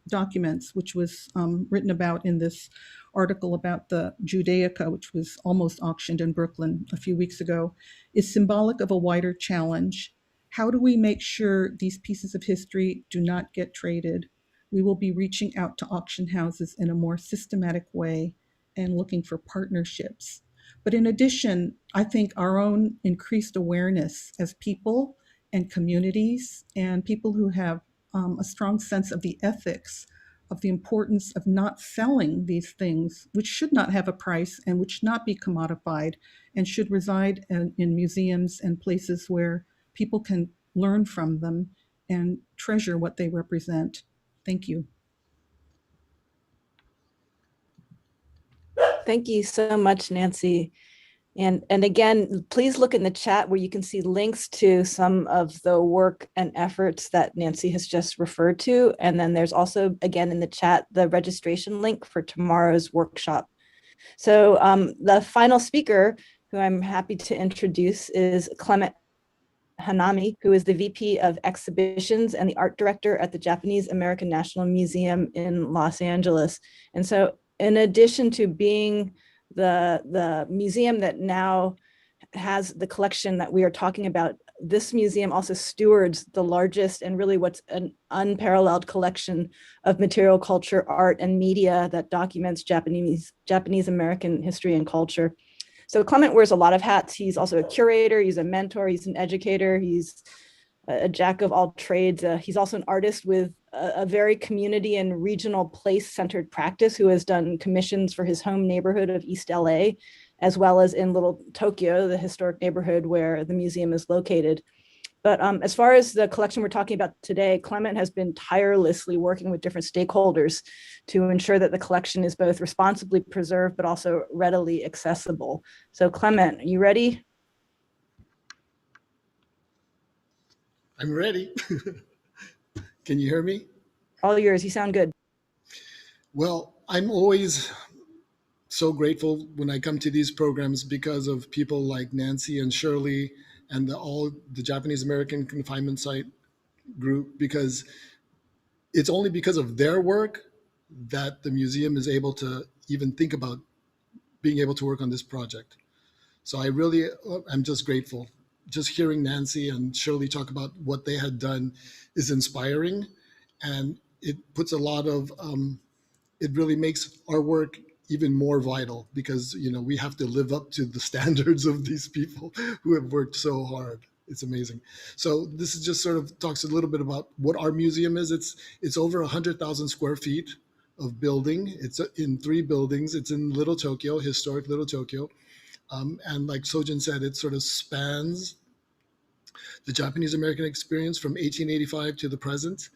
documents, which was written about in this article about the Judaica, which was almost auctioned in Brooklyn a few weeks ago, is symbolic of a wider challenge. How do we make sure these pieces of history do not get traded? We will be reaching out to auction houses in a more systematic way and looking for partnerships. But in addition, I think our own increased awareness as people and communities and people who have a strong sense of the ethics of the importance of not selling these things, which should not have a price and which should not be commodified and should reside in museums and places where people can learn from them and treasure what they represent. Thank you. Thank you so much, Nancy. And again, please look in the chat where you can see links to some of the work and efforts that Nancy has just referred to. And then there's also, again, in the chat, the registration link for tomorrow's workshop. So the final speaker, who I'm happy to introduce, is Clement Hanami, who is the VP of Exhibitions and the Art Director at the Japanese American National Museum in Los Angeles. And so in addition to being the museum that now has the collection that we are talking about, this museum also stewards the largest and really what's an unparalleled collection of material culture, art, and media that documents Japanese American history and culture. So Clement wears a lot of hats. He's also a curator, he's a mentor, he's an educator, he's a jack of all trades. He's also an artist with a very community and regional place-centered practice, who has done commissions for his home neighborhood of East LA, as well as in Little Tokyo, the historic neighborhood where the museum is located. But as far as the collection we're talking about today, Clement has been tirelessly working with different stakeholders to ensure that the collection is both responsibly preserved, but also readily accessible. So Clement, are you ready? I'm ready. Can you hear me? All yours, you sound good. Well, I'm always so grateful when I come to these programs because of people like Nancy and Shirley and all the Japanese American confinement site group, because it's only because of their work that the museum is able to even think about being able to work on this project. So I'm just grateful. Just hearing Nancy and Shirley talk about what they had done is inspiring, and it puts a lot of, it really makes our work even more vital, because we have to live up to the standards of these people who have worked so hard. It's amazing. So this is just sort of talks a little bit about what our museum is. It's over 100,000 square feet of building. It's in 3 buildings. It's in Little Tokyo, historic Little Tokyo. And like Sojin said, it sort of spans the Japanese American experience from 1885 to the present.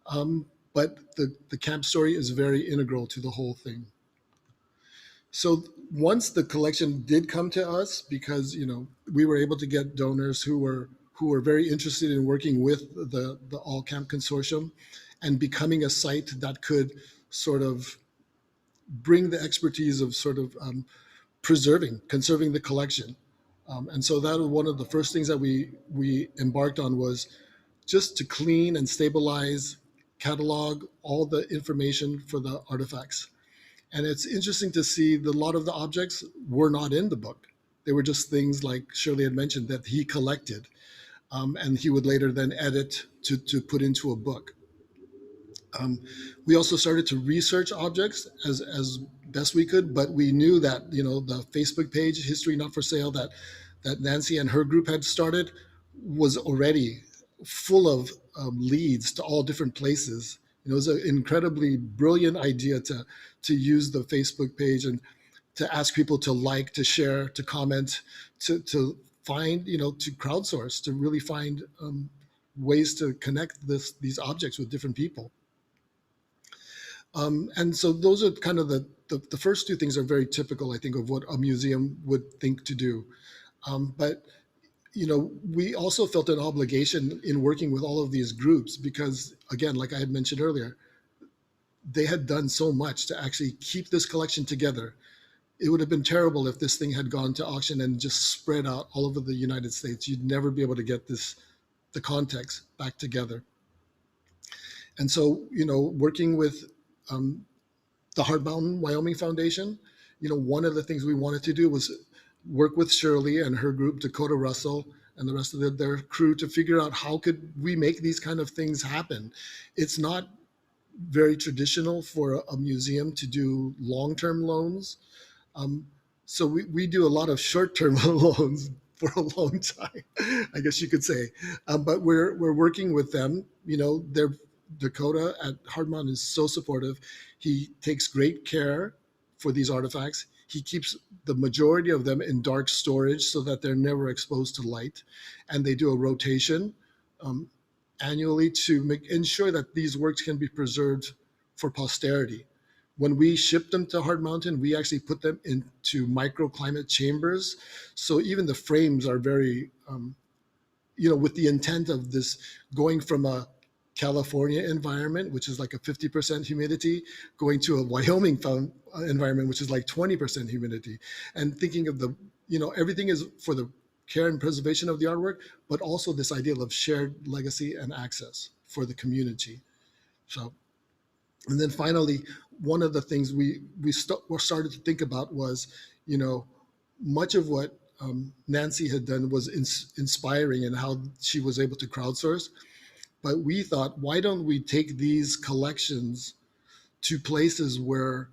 But the camp story is very integral to the whole thing. So once the collection did come to us, because we were able to get donors who were very interested in working with the All Camp Consortium and becoming a site that could sort of bring the expertise of sort of conserving the collection. And so that was one of the first things that we embarked on, was just to clean and stabilize, catalog all the information for the artifacts. And it's interesting to see that a lot of the objects were not in the book. They were just things, like Shirley had mentioned, that he collected, and he would later then edit to put into a book. We also started to research objects as best we could, but we knew that the Facebook page, History Not for Sale, that Nancy and her group had started, was already full of leads to all different places. It was an incredibly brilliant idea to use the Facebook page and to ask people to like, to share, to comment, to find, to crowdsource, to really find ways to connect these objects with different people. And so those are kind of the first 2 things are very typical, I think, of what a museum would think to do. But we also felt an obligation in working with all of these groups because, again, like I had mentioned earlier, they had done so much to actually keep this collection together. It would have been terrible if this thing had gone to auction and just spread out all over the United States. You'd never be able to get the context back together. And so, working with the Hard Mountain Wyoming Foundation, one of the things we wanted to do was work with Shirley and her group, Dakota Russell, and the rest of their crew, to figure out how could we make these kind of things happen. It's not very traditional for a museum to do long-term loans. So we do a lot of short-term loans for a long time, I guess you could say. But we're working with them. Dakota at Hard Mountain is so supportive. He takes great care for these artifacts. He keeps the majority of them in dark storage so that they're never exposed to light. And they do a rotation annually to ensure that these works can be preserved for posterity. When we ship them to Hard Mountain, we actually put them into microclimate chambers. So even the frames are very, with the intent of this going from a California environment, which is like a 50% humidity, going to a Wyoming environment, which is like 20% humidity, and thinking of everything is for the care and preservation of the artwork, but also this idea of shared legacy and access for the community. So, and then finally, one of the things we started to think about was, much of what Nancy had done was inspiring and how she was able to crowdsource. But we thought, why don't we take these collections to places where,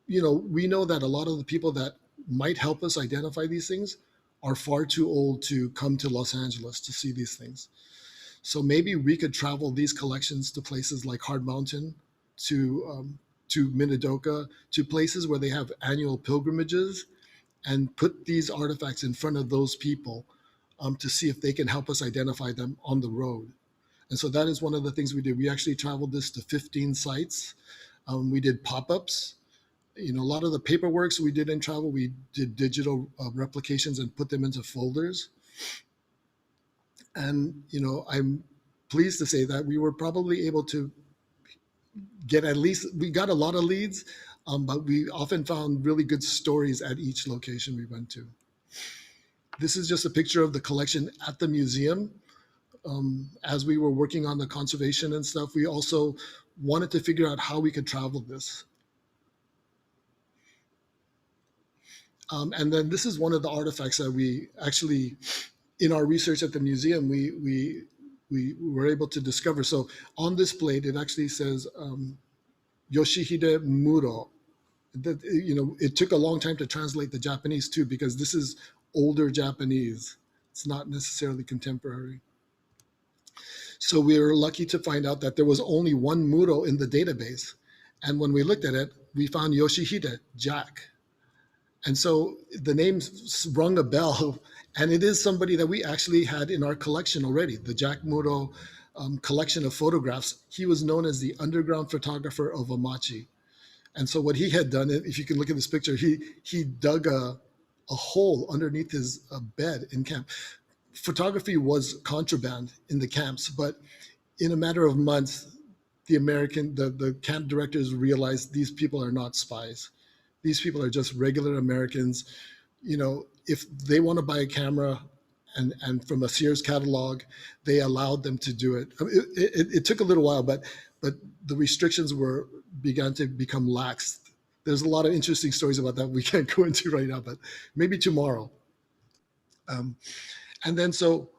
we know that a lot of the people that might help us identify these things are far too old to come to Los Angeles to see these things. So maybe we could travel these collections to places like Hard Mountain, to Minidoka, to places where they have annual pilgrimages, and put these artifacts in front of those people to see if they can help us identify them on the road. And so that is one of the things we did. We actually traveled this to 15 sites. We did pop-ups. A lot of the paperwork we did in travel, we did digital replications and put them into folders. And, I'm pleased to say that we were probably able to we got a lot of leads, but we often found really good stories at each location we went to. This is just a picture of the collection at the museum. As we were working on the conservation and stuff, we also wanted to figure out how we could travel this. And then this is one of the artifacts that we actually, in our research at the museum, we were able to discover. So on this plate, it actually says Yoshihide Muro. It took a long time to translate the Japanese too, because this is older Japanese. It's not necessarily contemporary. So we were lucky to find out that there was only one Muro in the database. And when we looked at it, we found Yoshihide, Jack. And so the name rung a bell, and it is somebody that we actually had in our collection already, the Jack Muro collection of photographs. He was known as the underground photographer of Amachi. And so what he had done, if you can look at this picture, he dug a hole underneath his bed in camp. Photography was contraband in the camps, but in a matter of months, the camp directors realized these people are not spies. These people are just regular Americans. If they want to buy a camera and from a Sears catalog, they allowed them to do it. It took a little while, but the restrictions began to become lax. There's a lot of interesting stories about that we can't go into right now, but maybe tomorrow. And then so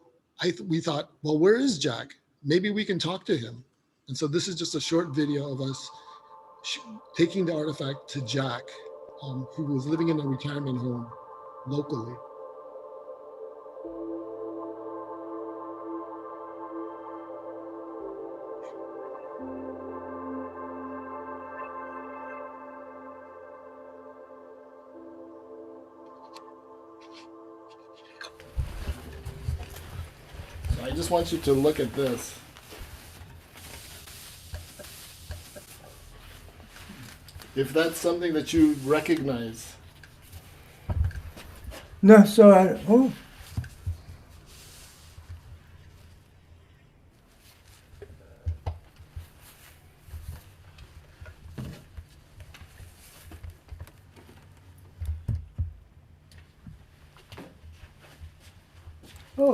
we thought, well, where is Jack? Maybe we can talk to him. And so this is just a short video of us taking the artifact to Jack, who was living in a retirement home locally. So I just want you to look at this. If that's something that you recognize. No, so oh,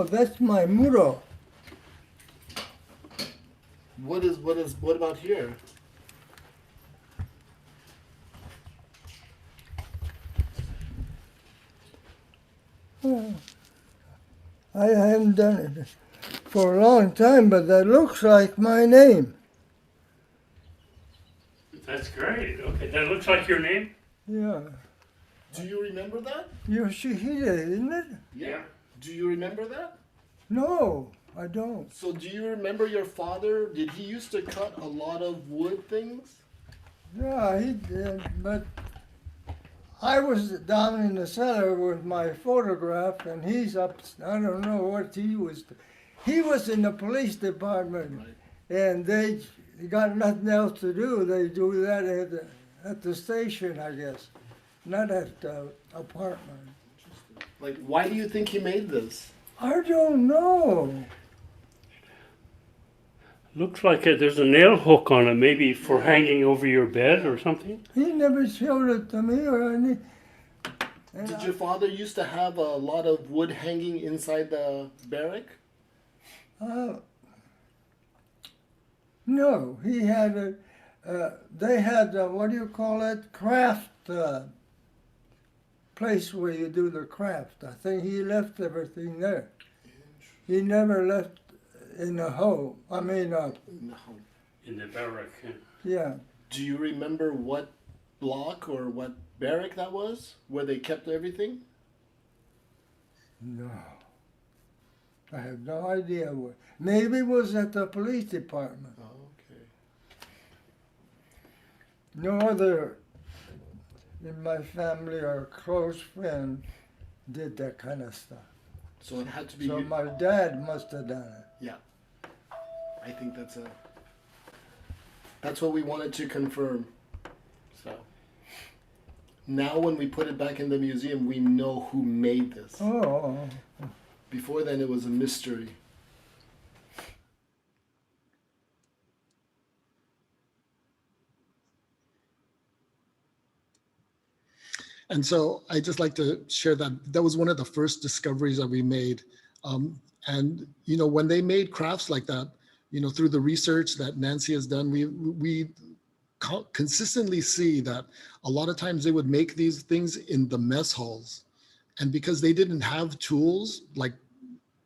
that's my Muro. What about here? I haven't done it for a long time, but that looks like my name. That's great. Okay, that looks like your name? Yeah. Do you remember that? Yoshihide, isn't it? Yeah. Do you remember that? No, I don't. So do you remember your father? Did he used to cut a lot of wood things? Yeah, he did, but I was down in the cellar with my photograph, and he's up. I don't know what he was. He was in the police department, Right. and they got nothing else to do. They do that at the station, I guess, not at the apartment. Like, why do you think he made this? I don't know. Looks like there's a nail hook on it, maybe for hanging over your bed or something. He never showed it to me or any. Did your father used to have a lot of wood hanging inside the barrack? No, he had they had what do you call it? Craft place where you do the craft. I think he left everything there. He never left in the home. I mean, No. In the barrack. Yeah. yeah. Do you remember what block or what barrack that was, where they kept everything? No. I have no idea where. Maybe it was at the police department. Oh, okay. No other in my family or close friend did that kind of stuff. So it had to be. So my dad must have done it. Yeah, I think that's what we wanted to confirm. So now when we put it back in the museum, we know who made this. Oh. Before then, it was a mystery. And so I just like to share that was one of the first discoveries that we made. And, you know, when they made crafts like that, you know, through the research that Nancy has done, we consistently see that a lot of times they would make these things in the mess halls. And because they didn't have tools, like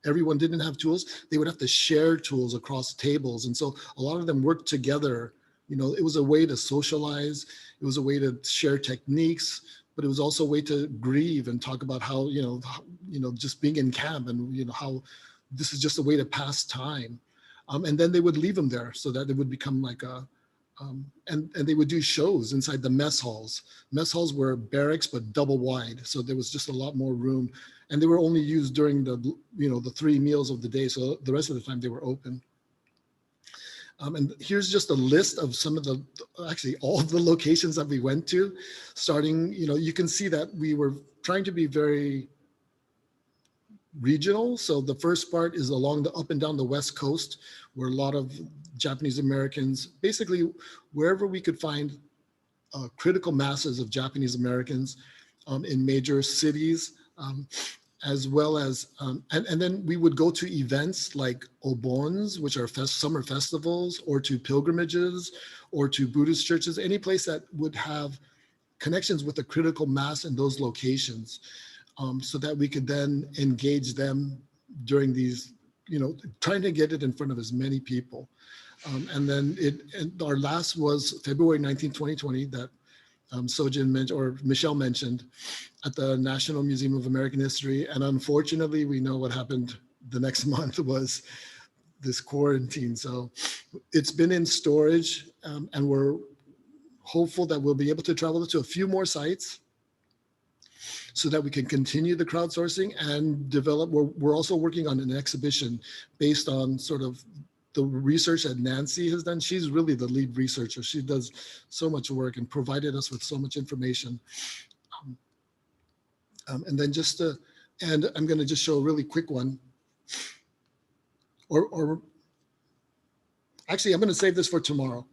everyone didn't have tools, they would have to share tools across tables. And so a lot of them worked together. You know, it was a way to socialize. It was a way to share techniques, but it was also a way to grieve and talk about how, just being in camp and, you know, how this is just a way to pass time. And then they would leave them there so that it would become like and they would do shows inside the mess halls. Mess halls were barracks, but double wide. So there was just a lot more room, and they were only used during the 3 meals of the day. So the rest of the time they were open. And here's just a list of some of actually all of the locations that we went to, starting, you can see that we were trying to be very regional. So the first part is along the up and down the West Coast, where a lot of Japanese Americans, basically wherever we could find critical masses of Japanese Americans in major cities, as well as, and then we would go to events like obons, which are summer festivals, or to pilgrimages, or to Buddhist churches, any place that would have connections with a critical mass in those locations, so that we could then engage them during these, trying to get it in front of as many people. And then our last was February 19, 2020, that Sojin mentioned, or Michelle mentioned, at the National Museum of American History. And unfortunately, we know what happened the next month was this quarantine. So it's been in storage, and we're hopeful that we'll be able to travel to a few more sites so that we can continue the crowdsourcing and develop. We're also working on an exhibition based on sort of the research that Nancy has done. She's really the lead researcher. She does so much work and provided us with so much information. And then and I'm going to just show a really quick one. Or actually, I'm going to save this for tomorrow.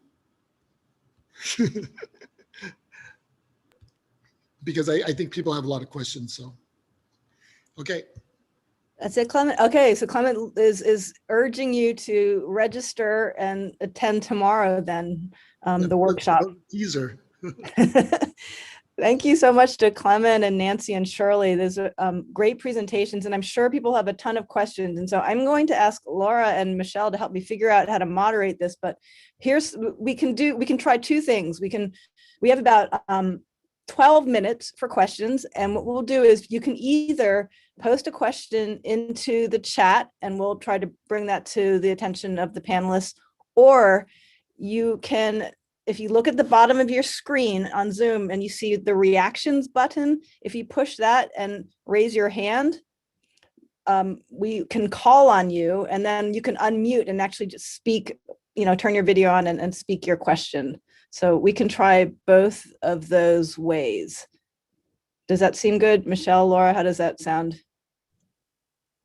Because I think people have a lot of questions, so. Okay. That's it, Clement. Okay, so Clement is urging you to register and attend tomorrow then, the workshop. Teaser. Thank you so much to Clement and Nancy and Shirley. There's great presentations, and I'm sure people have a ton of questions. And so I'm going to ask Laura and Michelle to help me figure out how to moderate this, but we can try two things. We have about 12 minutes for questions. And what we'll do is you can either post a question into the chat and we'll try to bring that to the attention of the panelists, or you can, if you look at the bottom of your screen on Zoom and you see the reactions button, if you push that and raise your hand, we can call on you, and then you can unmute and actually just speak, turn your video on and speak your question. So we can try both of those ways. Does that seem good? Michelle, Laura, how does that sound?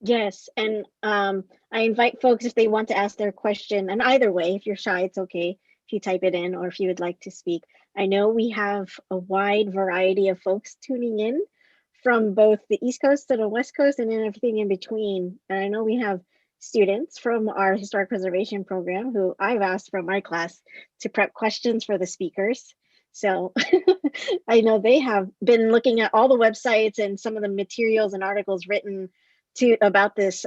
Yes, and I invite folks, if they want to ask their question, and either way, if you're shy, it's okay if you type it in, or if you would like to speak. I know we have a wide variety of folks tuning in from both the East Coast to the West Coast and then everything in between. And I know we have students from our historic preservation program who I've asked from my class to prep questions for the speakers. So I know they have been looking at all the websites and some of the materials and articles written about this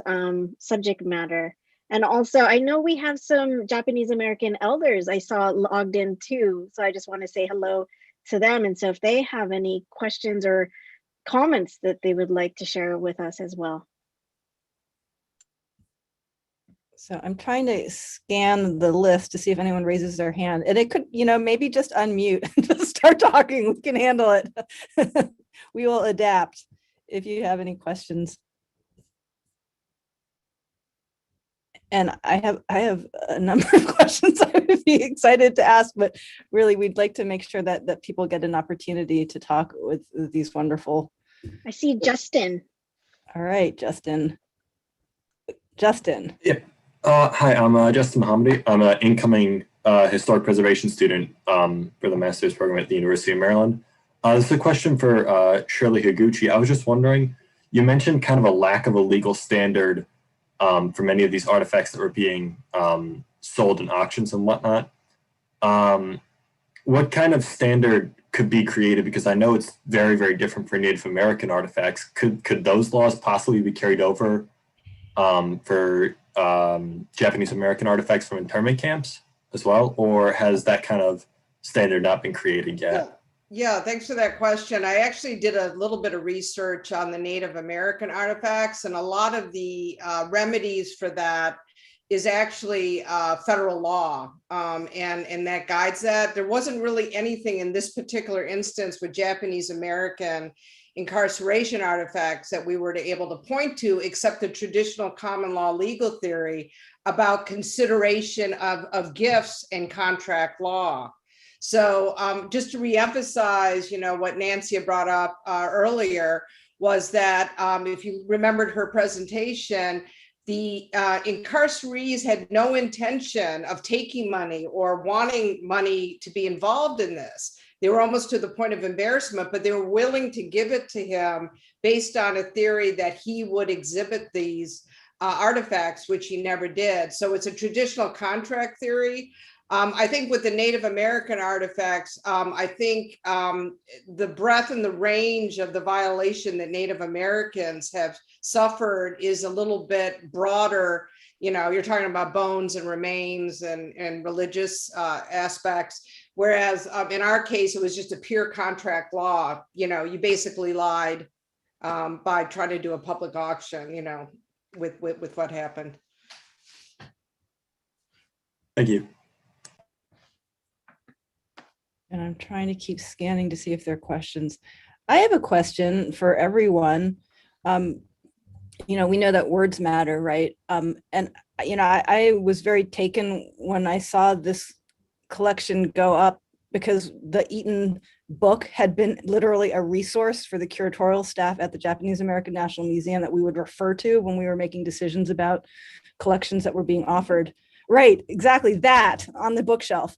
subject matter. And also I know we have some Japanese American elders I saw logged in too. So I just want to say hello to them. And so if they have any questions or comments that they would like to share with us as well. So I'm trying to scan the list to see if anyone raises their hand, and it could, maybe just unmute and just start talking. We can handle it. We will adapt if you have any questions. And I have a number of questions I would be excited to ask, but really we'd like to make sure that people get an opportunity to talk with these wonderful. I see Justin. All right, Justin. Justin. Yeah. Hi, I'm Justin Mohammadi. I'm an incoming historic preservation student for the master's program at the University of Maryland. This is a question for Shirley Higuchi. I was just wondering, you mentioned kind of a lack of a legal standard for many of these artifacts that were being sold in auctions and whatnot. What kind of standard could be created? Because I know it's very, very different for Native American artifacts. Could those laws possibly be carried over for Japanese American artifacts from internment camps as well? Or has that kind of standard not been created yet? Yeah, thanks for that question. I actually did a little bit of research on the Native American artifacts, and a lot of the remedies for that is actually federal law, and that guides that. There wasn't really anything in this particular instance with Japanese American incarceration artifacts that we were able to point to, except the traditional common law legal theory about consideration of gifts and contract law. So just to reemphasize, what Nancy had brought up earlier was that if you remembered her presentation, the incarcerees had no intention of taking money or wanting money to be involved in this. They were almost to the point of embarrassment, but they were willing to give it to him based on a theory that he would exhibit these artifacts, which he never did. So it's a traditional contract theory. I think with the Native American artifacts, I think the breadth and the range of the violation that Native Americans have suffered is a little bit broader. You're talking about bones and remains and religious aspects. Whereas in our case, it was just a pure contract law. You basically lied by trying to do a public auction, with what happened. Thank you. And I'm trying to keep scanning to see if there are questions. I have a question for everyone. We know that words matter, right? I was very taken when I saw this collection go up, because the Eaton book had been literally a resource for the curatorial staff at the Japanese American National Museum that we would refer to when we were making decisions about collections that were being offered. Right, exactly, that on the bookshelf.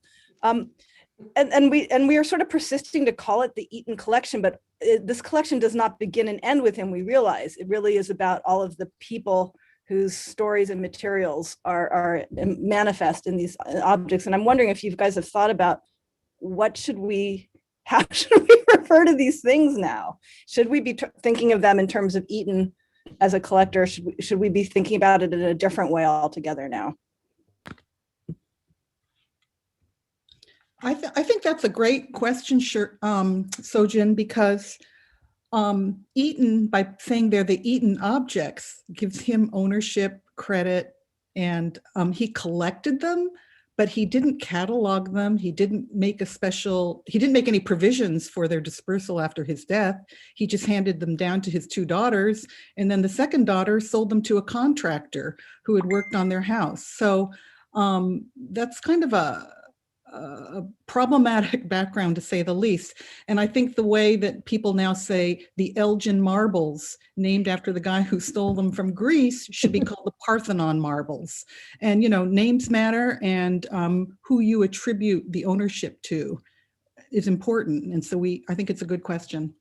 And we are sort of persisting to call it the Eaton collection, but this collection does not begin and end with him. We realize it really is about all of the people whose stories and materials are manifest in these objects. And I'm wondering if you guys have thought about how should we refer to these things now? Should we be thinking of them in terms of Eaton as a collector? Should we be thinking about it in a different way altogether now? I think that's a great question, Sojin, because Eaton, by saying they're the Eaton objects, gives him ownership, credit, and he collected them, but he didn't catalog them. He didn't make any provisions for their dispersal after his death. He just handed them down to his two daughters, and then the second daughter sold them to a contractor who had worked on their house. So that's kind of a problematic background, to say the least. And I think the way that people now say the Elgin marbles, named after the guy who stole them from Greece, should be called the Parthenon marbles. And names matter, and who you attribute the ownership to is important. And so I think it's a good question.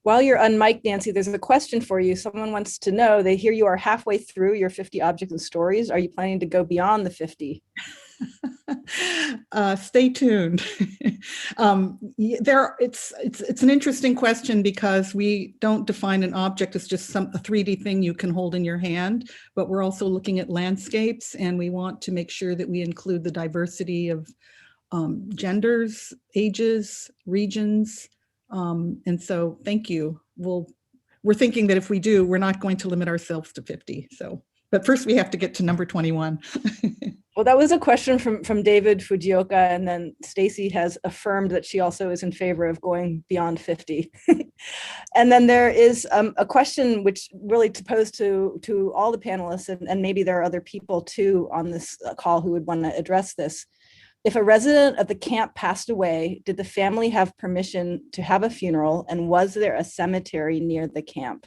While you're unmiked, Nancy, there's a question for you. Someone wants to know, they hear you are halfway through your 50 objects and stories. Are you planning to go beyond the 50? Stay tuned. It's an interesting question, because we don't define an object as just a 3D thing you can hold in your hand, but we're also looking at landscapes, and we want to make sure that we include the diversity of genders, ages, regions. And so thank you. We're thinking that if we do, we're not going to limit ourselves to 50. But first we have to get to number 21. Well, that was a question from David Fujioka, and then Stacy has affirmed that she also is in favor of going beyond 50. And then there is a question which really to pose to all the panelists, and maybe there are other people too on this call who would want to address this. If a resident of the camp passed away, did the family have permission to have a funeral, and was there a cemetery near the camp?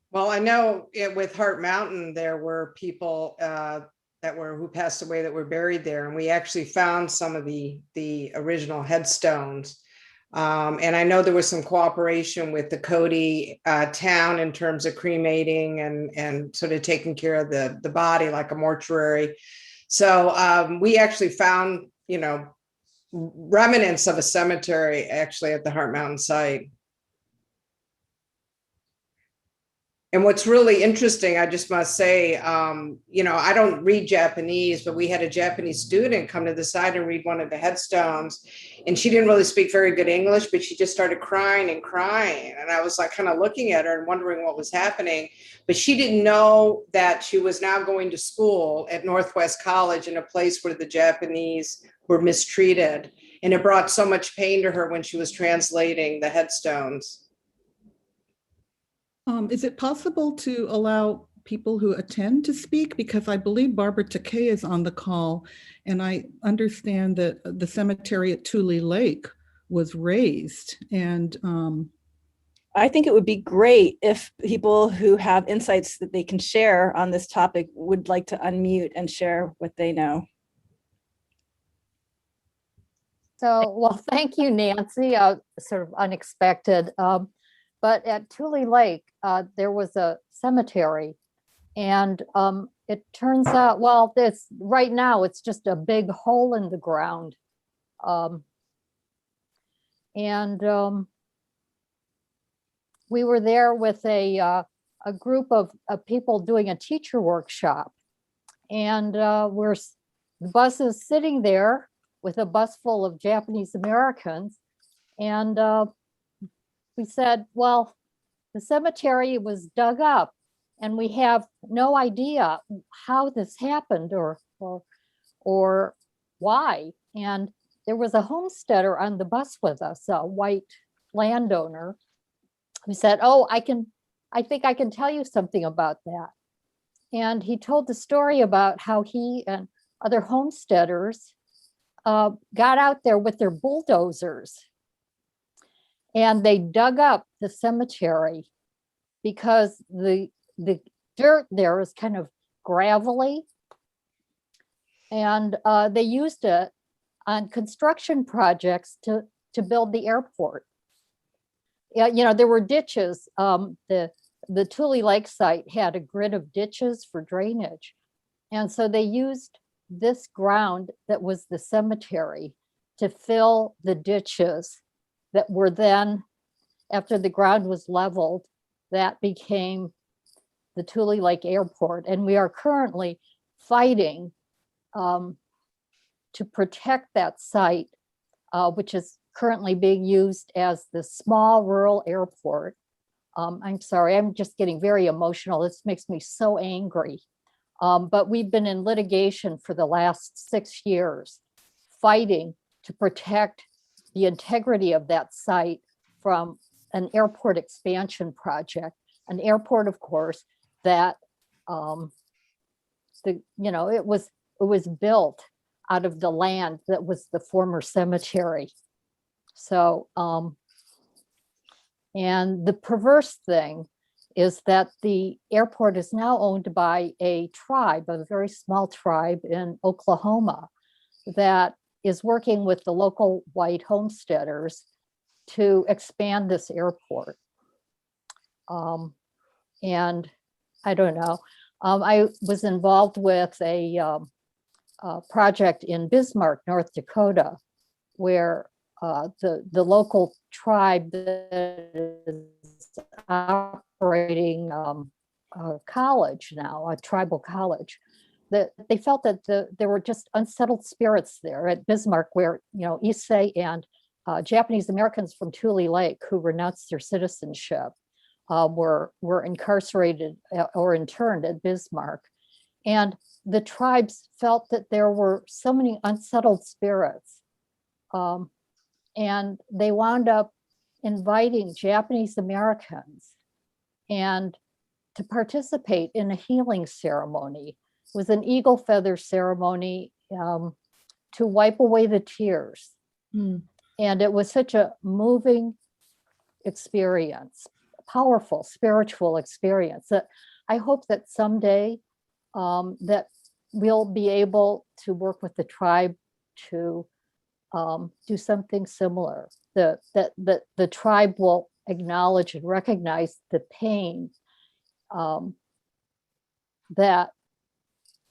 Well, I know with Heart Mountain, there were people who passed away that were buried there, and we actually found some of the original headstones. And I know there was some cooperation with the Cody town in terms of cremating and sort of taking care of the body like a mortuary. So we actually found, remnants of a cemetery actually at the Heart Mountain site. And what's really interesting, I just must say, I don't read Japanese, but we had a Japanese student come to the side and read one of the headstones. And she didn't really speak very good English, but she just started crying and crying. And I was like kind of looking at her and wondering what was happening. But she didn't know that she was now going to school at Northwest College in a place where the Japanese were mistreated. And it brought so much pain to her when she was translating the headstones. Is it possible to allow people who attend to speak? Because I believe Barbara Takei is on the call, and I understand that the cemetery at Tule Lake was raised. And I think it would be great if people who have insights that they can share on this topic would like to unmute and share what they know. So, well, thank you, Nancy. Sort of unexpected. But at Tule Lake, there was a cemetery, and it turns out, well, right now it's just a big hole in the ground. We were there with a group of people doing a teacher workshop, and the bus is sitting there with a bus full of Japanese Americans, and we said, well, the cemetery was dug up and we have no idea how this happened or why. And there was a homesteader on the bus with us, a white landowner, who said, oh, I think I can tell you something about that. And he told the story about how he and other homesteaders got out there with their bulldozers. And they dug up the cemetery because the dirt there is kind of gravelly. And they used it on construction projects to build the airport. Yeah, there were ditches. The Tule Lake site had a grid of ditches for drainage. And so they used this ground that was the cemetery to fill the ditches that were then, after the ground was leveled, that became the Tule Lake Airport. And we are currently fighting to protect that site, which is currently being used as the small rural airport. I'm sorry, I'm just getting very emotional. This makes me so angry. But we've been in litigation for the last 6 years, fighting to protect the integrity of that site from an airport expansion project, an airport, of course, that it was built out of the land that was the former cemetery. So, and the perverse thing is that the airport is now owned by a tribe, a very small tribe in Oklahoma, that is working with the local white homesteaders to expand this airport. And I don't know, I was involved with a project in Bismarck, North Dakota, where the local tribe that is operating a college now, a tribal college, that they felt that there were just unsettled spirits there at Bismarck, where Issei and Japanese Americans from Tule Lake who renounced their citizenship were incarcerated or interned at Bismarck. And the tribes felt that there were so many unsettled spirits. And they wound up inviting Japanese Americans and to participate in a healing ceremony. It was an eagle feather ceremony to wipe away the tears. And it was such a moving experience, powerful spiritual experience, that I hope that someday that we'll be able to work with the tribe to do something similar. The tribe will acknowledge and recognize the pain that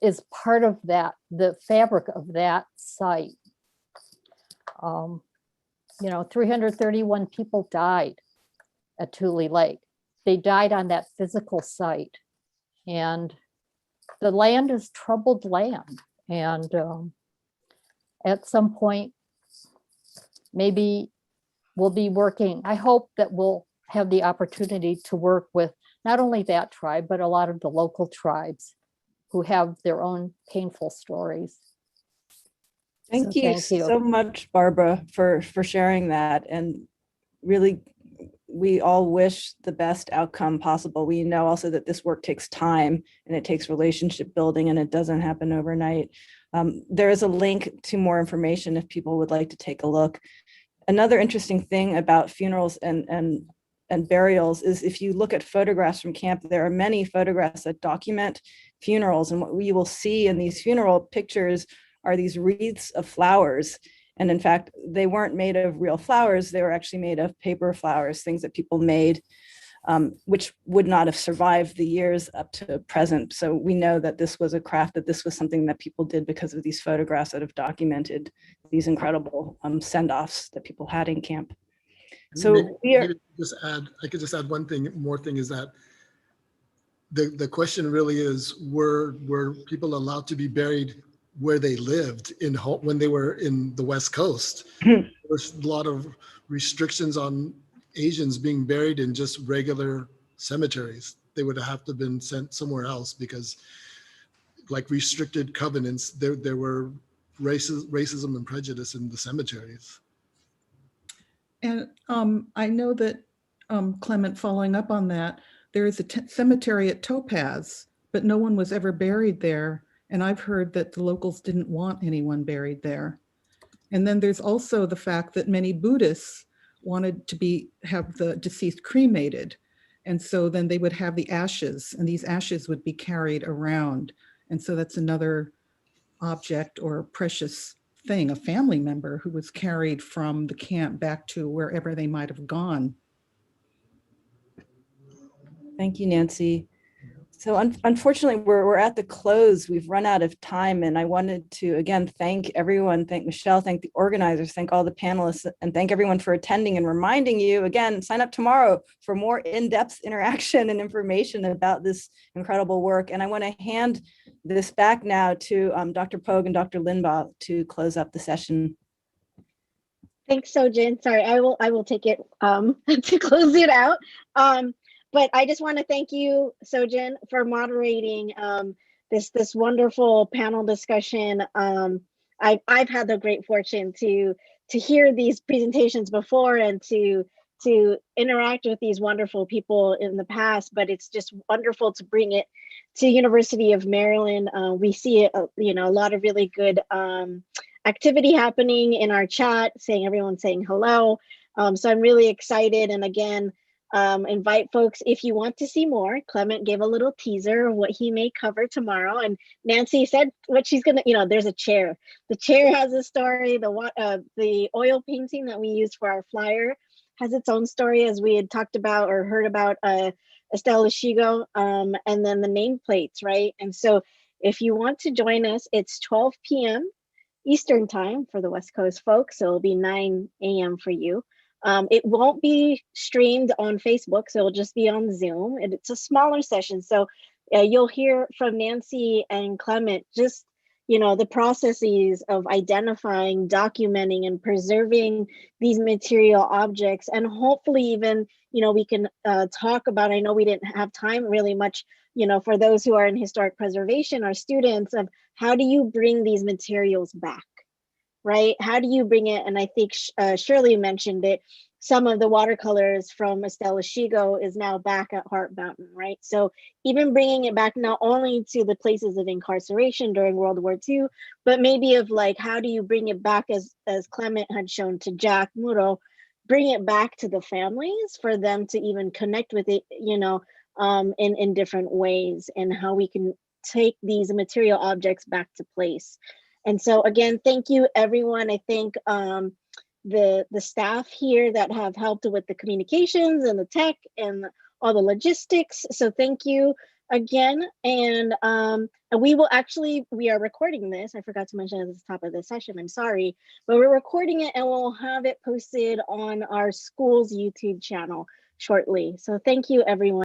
is part of that, the fabric of that site. 331 people died at Tule Lake. They died on that physical site. And the land is troubled land. And at some point, maybe we'll be working. I hope that we'll have the opportunity to work with not only that tribe, but a lot of the local tribes who have their own painful stories. Thank you so much, Barbara, for sharing that. And really, we all wish the best outcome possible. We know also that this work takes time and it takes relationship building, and it doesn't happen overnight. There is a link to more information if people would like to take a look. Another interesting thing about funerals and burials is if you look at photographs from camp, there are many photographs that document funerals. And what we will see in these funeral pictures are these wreaths of flowers. And in fact, they weren't made of real flowers. They were actually made of paper flowers, things that people made, which would not have survived the years up to present. So we know that this was a craft, that this was something that people did because of these photographs that have documented these incredible send-offs that people had in camp. So I could just add one more thing is that the question really is, were people allowed to be buried where they lived when they were in the West Coast? There's a lot of restrictions on Asians being buried in just regular cemeteries. They would have to have been sent somewhere else because, like restricted covenants, there were racism and prejudice in the cemeteries. And I know that, Clement, following up on that, there is a cemetery at Topaz, but no one was ever buried there. And I've heard that the locals didn't want anyone buried there. And then there's also the fact that many Buddhists wanted to have the deceased cremated. And so then they would have the ashes, and these ashes would be carried around. And so that's another object or precious thing, a family member who was carried from the camp back to wherever they might have gone. Thank you, Nancy. So unfortunately, we're at the close. We've run out of time, and I wanted to, again, thank everyone, thank Michelle, thank the organizers, thank all the panelists, and thank everyone for attending, and reminding you, again, sign up tomorrow for more in-depth interaction and information about this incredible work. And I want to hand this back now to Dr. Pogue and Dr. Limbaugh to close up the session. Thanks, Sojin. Sorry, I will take it to close it out. But I just want to thank you, Sojin, for moderating this wonderful panel discussion. I've had the great fortune to hear these presentations before and to interact with these wonderful people in the past, but it's just wonderful to bring it to University of Maryland. We see a lot of really good activity happening in our chat, everyone's saying hello. So I'm really excited, and again, invite folks if you want to see more. Clement gave a little teaser of what he may cover tomorrow, and Nancy said what she's gonna, there's a chair. The chair has a story. The oil painting that we used for our flyer has its own story, as we had talked about or heard about Esther Ichigo, and then the nameplates, right? And so if you want to join us, it's 12 p.m. Eastern time for the West Coast folks, so it'll be 9 a.m. for you. It won't be streamed on Facebook, so it'll just be on Zoom. And it's a smaller session, so you'll hear from Nancy and Clement just the processes of identifying, documenting, and preserving these material objects. And hopefully even, we can talk about, I know we didn't have time really much, for those who are in historic preservation, our students, of how do you bring these materials back, right? How do you bring it? And I think Shirley mentioned it. Some of the watercolors from Esther Ichigo is now back at Heart Mountain, right? So even bringing it back not only to the places of incarceration during World War II, but maybe of like, how do you bring it back, as Clement had shown to Jack Muro, bring it back to the families for them to even connect with it, in different ways, and how we can take these material objects back to place. And so again, thank you everyone. I think the staff here that have helped with the communications and the tech and all the logistics. So thank you again. And we are recording this. I forgot to mention at the top of the session, I'm sorry, but we're recording it and we'll have it posted on our school's YouTube channel shortly. So thank you everyone.